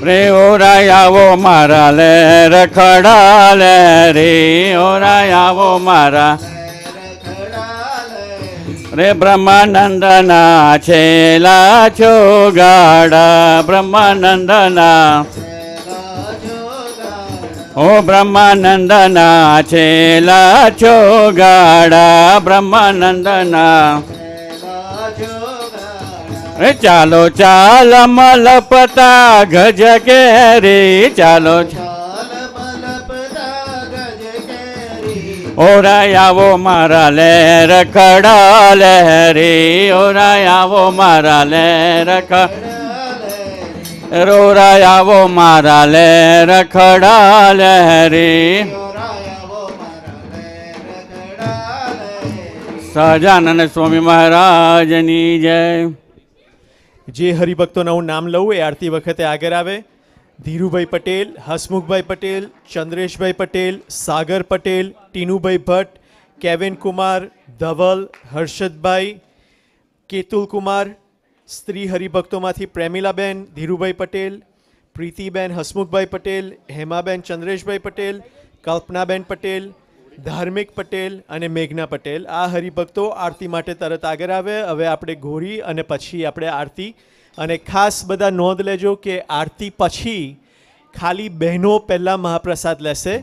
રે ઓરા આવો મારા લે રખડા લે રે ઓરા આવો મારા રે બ્રહ્માનંદના છેલા છો ગાડા બ્રહ્માનંદના ઓ બ્રહ્માનંદના છેલા છો ગાડા બ્રહ્માનંદના ચાલો ચાલ મલપતા ગજ કે રે ચાલો ઓરાય આવો મારા લહેર ખડા લહેરી, ઓરાય આવો મારા લહેર રોરાય આવો મારા લહેર ખડા લહેરી. સહજાનંદ સ્વામી મહારાજની જય. જે હરિભક્તોના હું નામ લઉં એ આરતી વખતે આગળ આવે. ધીરુભાઈ પટેલ, હસમુખભાઈ પટેલ, ચંદ્રેશભાઈ પટેલ, સાગર પટેલ, ટીનુભાઈ ભટ્ટ, કેવિન કુમાર, ધવલ, હર્ષદભાઈ, કેતુલ કુમાર. સ્ત્રી હરિભક્તોમાંથી પ્રેમિલાબેન, ધીરુભાઈ પટેલ, પ્રીતિબેન, હસમુખભાઈ પટેલ, હેમાબેન, ચંદ્રેશભાઈ પટેલ, કલ્પનાબેન પટેલ, ધાર્મિક પટેલ અને મેઘના પટેલ. આ હરિભક્તો આરતી માટે તરત આગળ આવે. હવે આપણે ઘોરી અને પછી આપણે આરતી. અને ખાસ બધા નોંધ લેજો કે આરતી પછી ખાલી બહેનો પહેલાં મહાપ્રસાદ લેશે.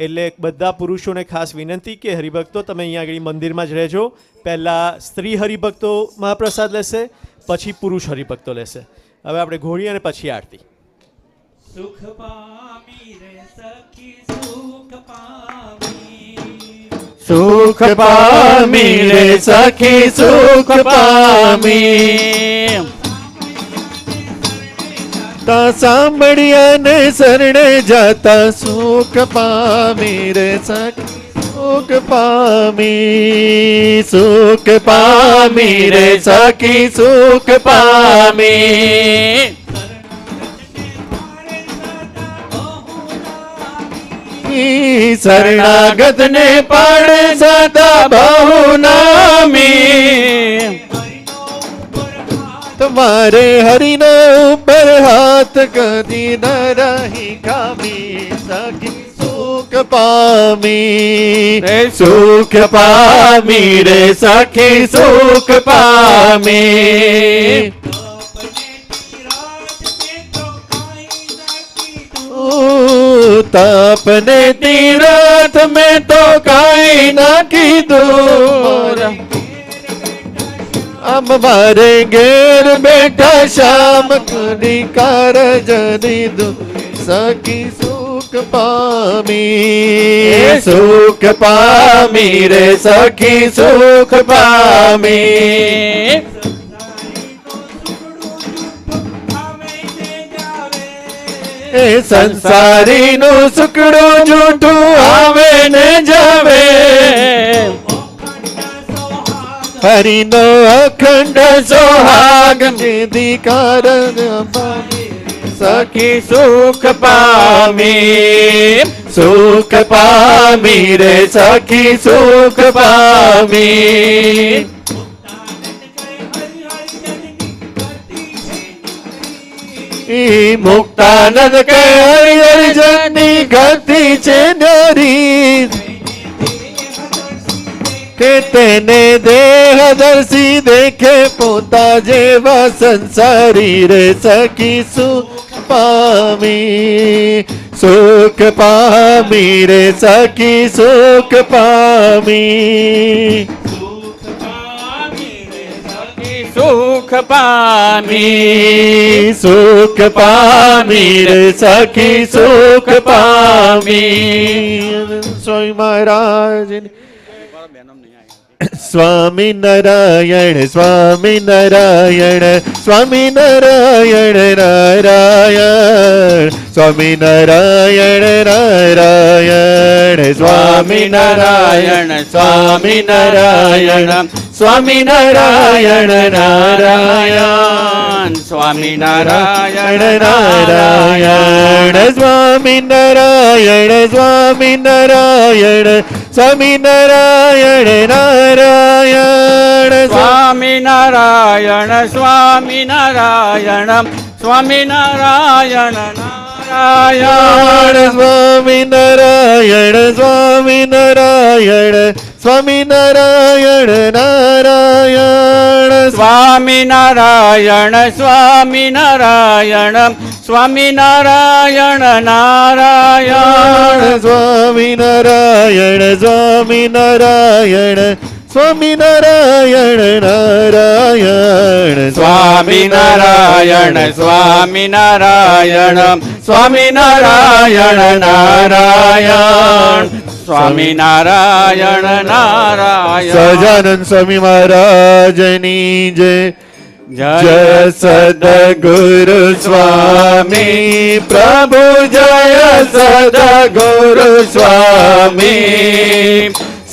એટલે બધા પુરુષોને ખાસ વિનંતી કે હરિભક્તો તમે અહીંયા આગળ મંદિરમાં જ રહેજો. પહેલાં સ્ત્રી હરિભક્તો મહાપ્રસાદ લેશે, પછી પુરુષ હરિભક્તો લેશે. હવે આપણે ઘોડી અને પછી આરતી. સુખ પામી રે સખી સુખ પામી, સુખ પામી રે સખી સુખ પામી. તા સાંભળ્યા ને શરણે જાતા સુખ પામી રે સખી સુખ પામી, સુખ પામી રે સખી સુખ પામી. શરણાગત ને પાડે સદા બહુ નામી. તમારે હરિના ઉપર હાથ કદી ન રહી ખામી. સખી સુખ પામી રે સુખ પામી રે સખી સુખ પામી. તાપને તીરથ મેં તો કાંઈ ના કીધું. આમ મારે ઘેર બેઠા શામ કદી કારજ દીધું. સખી સુખ પામી, સુખ પામી રે સખી સુખ પામી. એ સંસારીનું સુકડું જૂઠું આવે ને જાવે. હરિનો અખંડ સોહાગ નિધિકાર સખી સુખ પામી, સુખ પામી રે સખી સુખ પામી. મુક્તાનંદ કે હરિજનની ગતિ છે નારી. કે તેને દેહદર્શી દેખે પોતા જેવા સંસારી રે સખી સુખ પામી, સુખ પામી રે સખી સુખ પામી. સુખ પામી, સુખ પામી રે સખી સુખ પામી. સ્વામી મહારાજ સ્વામી નારાયણ, સ્વામી નારાયણ, સ્વામી નારાયણ નારાયણ, સ્વામી નારાયણ નારાયણ, સ્વામી નારાયણ, સ્વામી નારાયણ, સ્વામી નારાયણ નારાયણ, સ્વામી નારાયણ નારાયણ, સ્વામી નારાયણ, સ્વામી નારાયણ, સ્વામી નારાયણ નારાયણ, સ્વામી નારાયણ, સ્વામી નારાયણ, સ્વામી નારાયણ નારાયણ, સ્વામી નારાયણ, સ્વામી નારાયણ, સ્વામી નારાયણ નારાયણ, સ્વામી નારાયણ, સ્વામી નારાયણ, સ્વામી નારાયણ નારાયણ, સ્વામી નારાયણ, સ્વામી નારાયણ, સ્વામી નારાયણ નારાયણ, સ્વામી નારાયણ, સ્વામી નારાયણ, સ્વામી નારાયણ નારાયણ, સ્વામી નારાયણ નારાયણ સહજાનંદ સ્વામી મહારાજની જય. જય સદગુરુ સ્વામી પ્રભુ, જય સદગુરુ સ્વામી.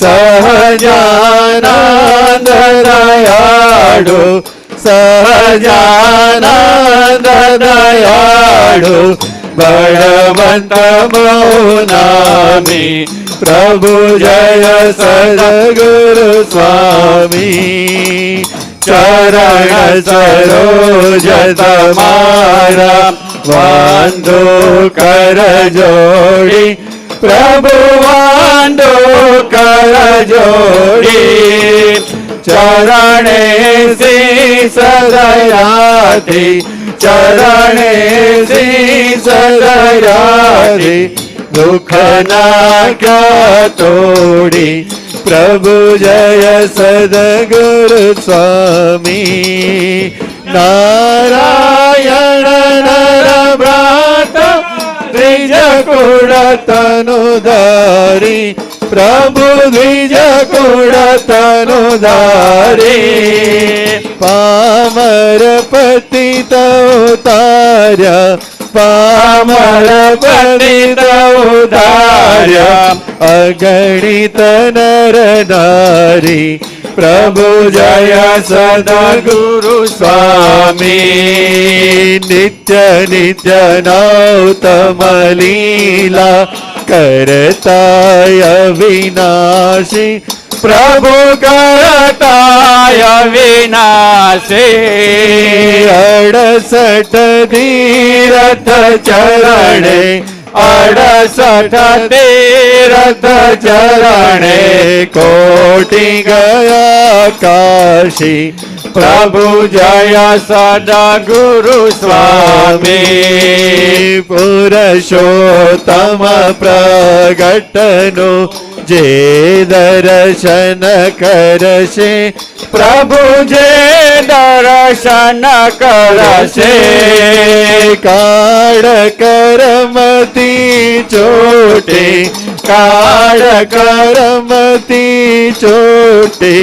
સહજાનંદ દયાળુ, સહજાનંદ દયાળુ, બળવંત મૌનામી પ્રભુ, જય સદગુરુ સ્વામી. ચરણ સરોજ તમારા વાંધો કર જોડી પ્રભુ, વાંધો કર જોડી. ચરણે શીશ દયાથી, ચરણે શીશ દયાથી, દુઃખ નાખ્યા તોડી પ્રભુ, જય સદગુરુ સ્વામી. નારાયણ નર ભ્રાત દ્વિજ કુળ તનુ ધારી પ્રભુ, દ્વિજ કુળ તનુ ધારી. પામર પતિત ઉતાર્યા, પામર પતિત ઉતાર્યા, અગણિત નર નારી પ્રભુ, જય સદગુરુ સ્વામી. નિત્ય નિત્ય નૌતમ લીલા કરતાય વિનાશી પ્રભુ, કરતાય વિનાશી. 68 તીરથ ચરણે, 68 તીરથ ચરણે, કોટી ગયા કાશી પ્રભુ, જય સદગુરુ સ્વામી. પુરુષોત્તમ પ્રગટનો જે દર્શન કરશે પ્રભુ, જે દર્શન કરશે. કાળ કરમતી ચોટે, કાળ કરમતી ચોટે,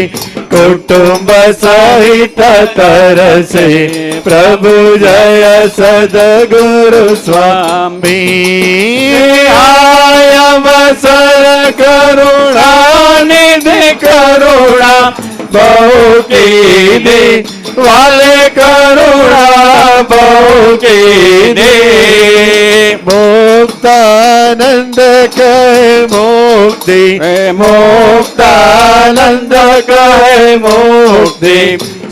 કુટુંબ સહિત તરસે પ્રભુ, જય સદગુરુ સ્વામી. આયવસર કરુણા નિધિ કરુણા બહુ કીધી વાલે, કરુણા બહુ કીધી. મુક્તાનંદ કહે મુક્તિ, મુક્તાનંદ કહે મુક્તિ,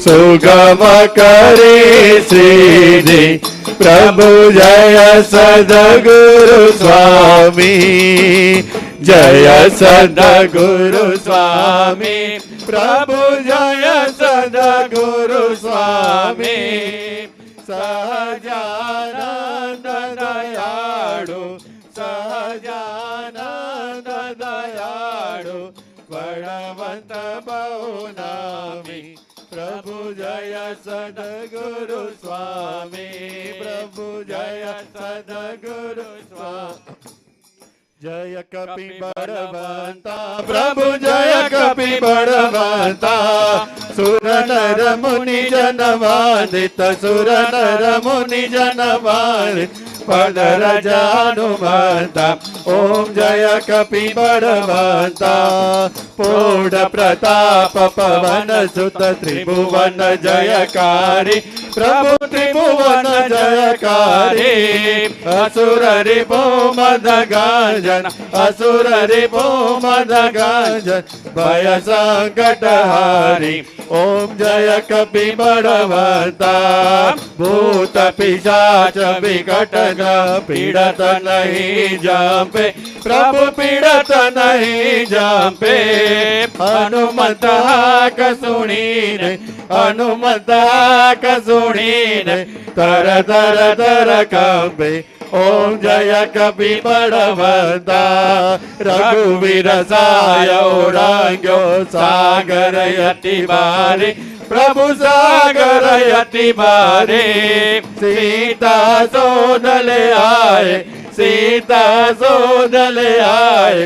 સુગમ કરી સીધી પ્રભુ, જય સદગુરુ સ્વામી. જય સદગુરુ સ્વામી પ્રભુ, જય સદગુરુ સ્વામી. સહજાનંદ દયાળુ, સહજાનંદ દયાળુ, બળવંત બહુનામી પ્રભુ, જય સદગુરુ સ્વામી. પ્રભુ, જય સદગુરુ સ્વામી. જય કપિ બળવંતા પ્રભુ, જય કપિ બળવંતા. સુર નર મુનિ જન વાંદિત, સુર નર મુનિ જન વાંદિત, પદ રજાનુમંતા. ઓમ જય કપિ બળવંતા. પૂર્ણ પ્રતાપ પવન સુત ત્રિભુવન જયકારી પ્રભુ, ત્રિભુવન જયકારી. અસુર રિપો મદ ગાંજન, અસુર રિપો મદ ગાંજન, ભય સંકટ હારી. ઓમ જય કપિ બળવંતા. ભૂત પિશાચ વિકટ પીડત નહીં જંપે પ્રભુ, પીડત નહીં જંપે. હનુમંત હાક સુણીને, હનુમંત હાક સુણીને, તર તર તર કંપે. ઓમ જય કપિ બળવંતા. રઘુવીર સાય ઓળંગ્યો સાગર યતિ બારે પ્રભુ, સાગર યતિ બારે. સીતા શોધ લે આય, સીતા શોધ લે આય,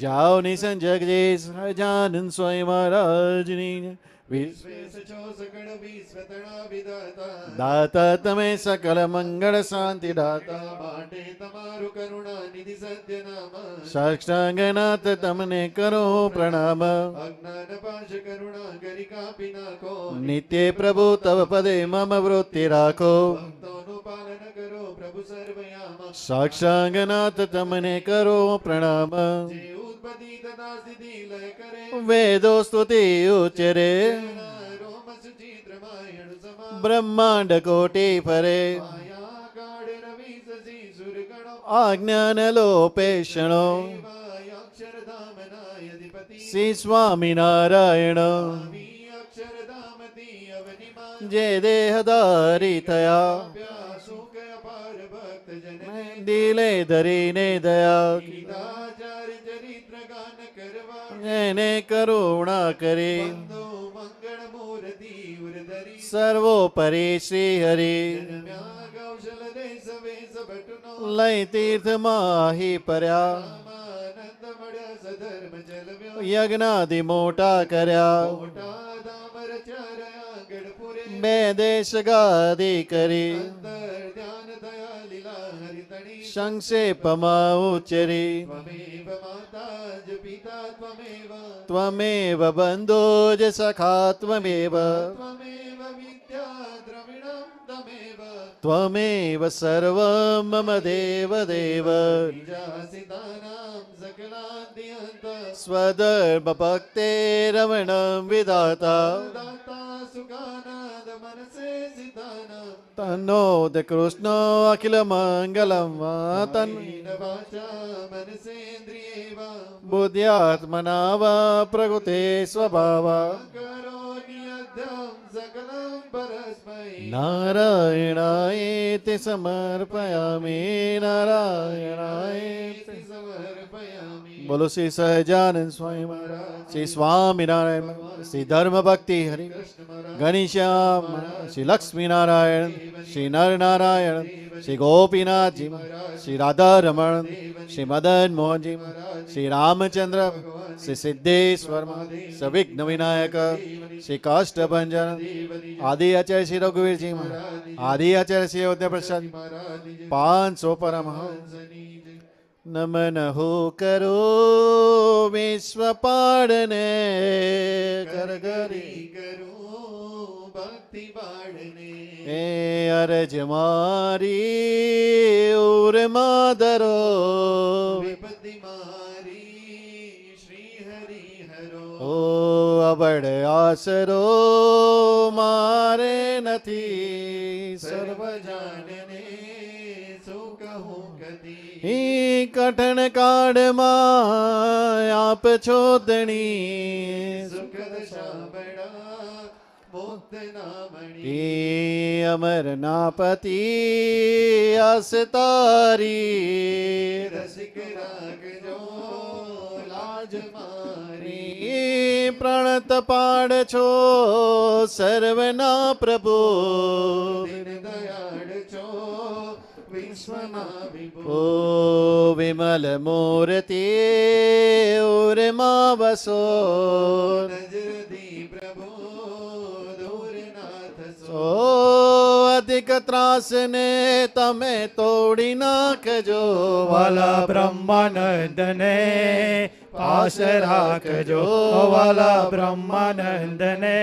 જાઓ નિસંજક જે સહજાનંદ સ્વામી મહારાજની વિશ્વેશ છો સકળ વિશ્વતણા વિધાતા દાતા તમે સકલ મંગળ શાંતિ દાતા માટે તમારું કરુણા નિધિ સત્ય નામ સાક્ષાંગનાથ તમને કરો પ્રણામ અજ્ઞાન પાશ કરુણા કરી કાપી નાખો નિત્ય પ્રભુ તવ પદે મમ વૃત્તિ રાખો ભક્તોનું પાલન કરો પ્રભુ સર્વયામ સાક્ષાંગનાથ તમને કરો પ્રણામ જે ઉત્પત્તિ તથા સ્થિતિ લય કરે વેદો સ્તુતિ ઉચ્ચરે રોમ સુચિત્ર માયણ સમા બ્રહ્માંડ કોટી ફરે માયા કાળ રવિ શશી સુરગણો આજ્ઞાન લોપેષણો અક્ષરધામના અધિપતિ શ્રી સ્વામિનારાયણ અક્ષરધામતી અવનિમાં જે દેહધારી થયા સુખ અપાર ભક્ત જન દિલે ધરીને દયા ગીતાચાર્ય ચરિત્ર ગાન કરવા એને કરુણા કરી બંધો મંગળ મૂર્તિ ઉરધરી સર્વોપરી શ્રી હરિ જન્મ્યા કૌશલ દેશ વેશ ભટનો લઈ તીર્થ માહી પર્યા આનંદ મળ્યા સધર્મ ચલવ્યો યજ્ઞાદિ મોટા કર્યા મોટા ધામ રચ્યા ગઢપુરે બે દેશ ગાદી કરી અંતર ધ્યાન થયા લીલા હરિતણી સંક્ષેપમાં ઉચ્ચરી ત્વમેવ માતા જ પિતા ત્વમેવ ત્વમેવ બંધો જ સખા ત્વમેવ ત્વમેવ વિદ્યા દ્રવિણમ તમેવ ત્વમેવ સર્વં મમ દેવ દેવ બીજાસિતાનામ સકલાદ્યંત સ્વધર્મ ભક્તે રમણં વિધાતા દાતા સુખાનાદ મનસે સિતાનામ તન્નોદ કૃષ્ણ અખિલ મંગલમ તન તન્મેન વાચા મનસેન્દ્રિયેવા બુદ્ધ્યાત્મના વા પ્રકૃતે સ્વભાવા કરોમિ અધ્યમ સકલમ પરસ્મૈ નારાયણાયેતિ સમર્પયામિ નારાયણાયેતિ સમર્પયામિ બોલો શ્રી સહજાનંદ સ્વામી મહારાજ શ્રી સ્વામિનારાયણ શ્રી ધર્મ ભક્તિ હરિ ઘનશ્યામ શ્રી લક્ષ્મીનારાયણ શ્રી નરનારાયણ શ્રી ગોપીનાથજી શ્રી રાધારમણ શ્રી મદન મોહનજી શ્રી રામચંદ્ર શ્રી સિદ્ધેશ્વર શ્રી વિઘ્ન વિનાયક શ્રી કાષ્ટભંજન આદિ આચાર્ય શ્રી રઘુવીરજી આદિ આચાર્ય શ્રી અયોધ્યા પ્રસાદ 500 પરમહંસ નમન હો કરો વિશ્વ પાડને કર કરી કરું ભક્તિ બાળને એ અરજ મારી ઉર માદરો વિપત્તિ મારી શ્રી હરિ હરો ઓ અબડ આસરો મારે નથી સર્વ જાનને શું કહું કદી હી કઠણ કાળમાં આપ છો ધણી સુખદ શાબડા મુક્ત નામણી એ અમર નાપતિ આસ તારી રસિક રાખજો લાજ મારી એ પ્રણત પાડ છો સર્વના પ્રભુ દિન દયાળ છો વિશ્વના વિભો ઓ વિમલ મૂર્તિ ઉરમાં વસો નજરદી પ્રભુ દૂરનાથ સો ઓ અધિક ત્રાસને તમે તોડી નાખજો વાલા બ્રહ્માનંદને પાસ રાખજો વાલા બ્રહ્માનંદને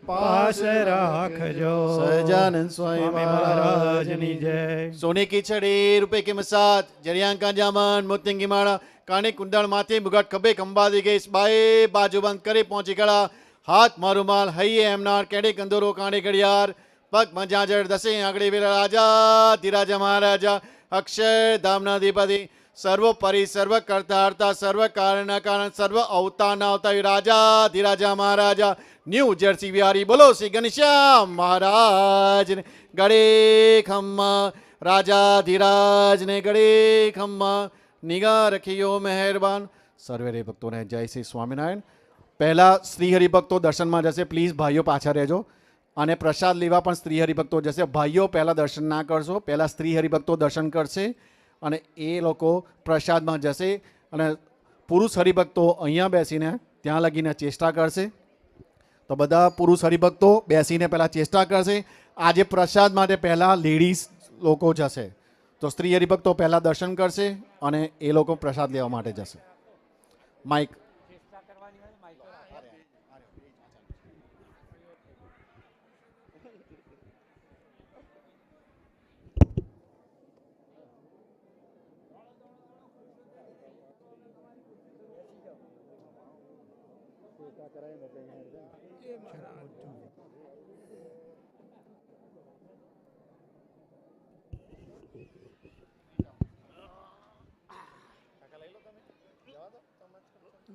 પાસ રાખજો સહજાનંદ સ્વામી મહારાજની જય सोने की छड़ी रुपए के मसाज जरियां का जामन मोतियन की माड़ा काने कुंडल माथे मुगट खबे खंबादी गई बाए बाजू बंद करे पहुंची गड़ा हाथ मारू माल हइये एमनार केड़े कंदोरो कांडे गड़ियार पग मंजाजर दसे आगड़े वेला राजा धीराजा महाराजा अक्षय धामनाधिपति सर्वोपरि सर्व कर्ता हर्ता सर्व कारण कारण सर्व अवतार अवतार राजा धीराजा महाराजा न्यू जर्सी बिहारी बोलो श्री घनश्याम महाराज ने गड़े खम्मा राजा धीराज ने गड़े खम्मा निगाह रखियो मेहरबान सर्वे भक्तों ने जय श्री स्वामीनारायण पहला श्री हरिभक्तो दर्शन में जैसे प्लीज भाईओ पाछा रहेजो અને પ્રસાદ લેવા પણ સ્ત્રી હરિભક્તો જશે ભાઈઓ પહેલાં દર્શન ના કરશો પહેલાં સ્ત્રી હરિભક્તો દર્શન કરશે અને એ લોકો પ્રસાદમાં જશે અને પુરુષ હરિભક્તો અહીંયા બેસીને ત્યાં લગીને ચેષ્ટા કરશે. તો બધા પુરુષ હરિભક્તો બેસીને પહેલાં ચેષ્ટા કરશે. આજે પ્રસાદ માટે પહેલાં લેડીઝ લોકો જશે, તો સ્ત્રી હરિભક્તો પહેલાં દર્શન કરશે અને એ લોકો પ્રસાદ લેવા માટે જશે. માઇક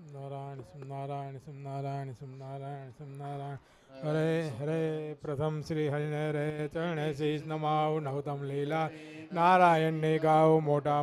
नारायण सिंह नारायण सिंह नारायण सिंह नारायण सिंह नारायण हरे हरे प्रथम श्री हरिने रे चरणे शीश नमाव नवतम लीला नारायण ने गाओ मोटा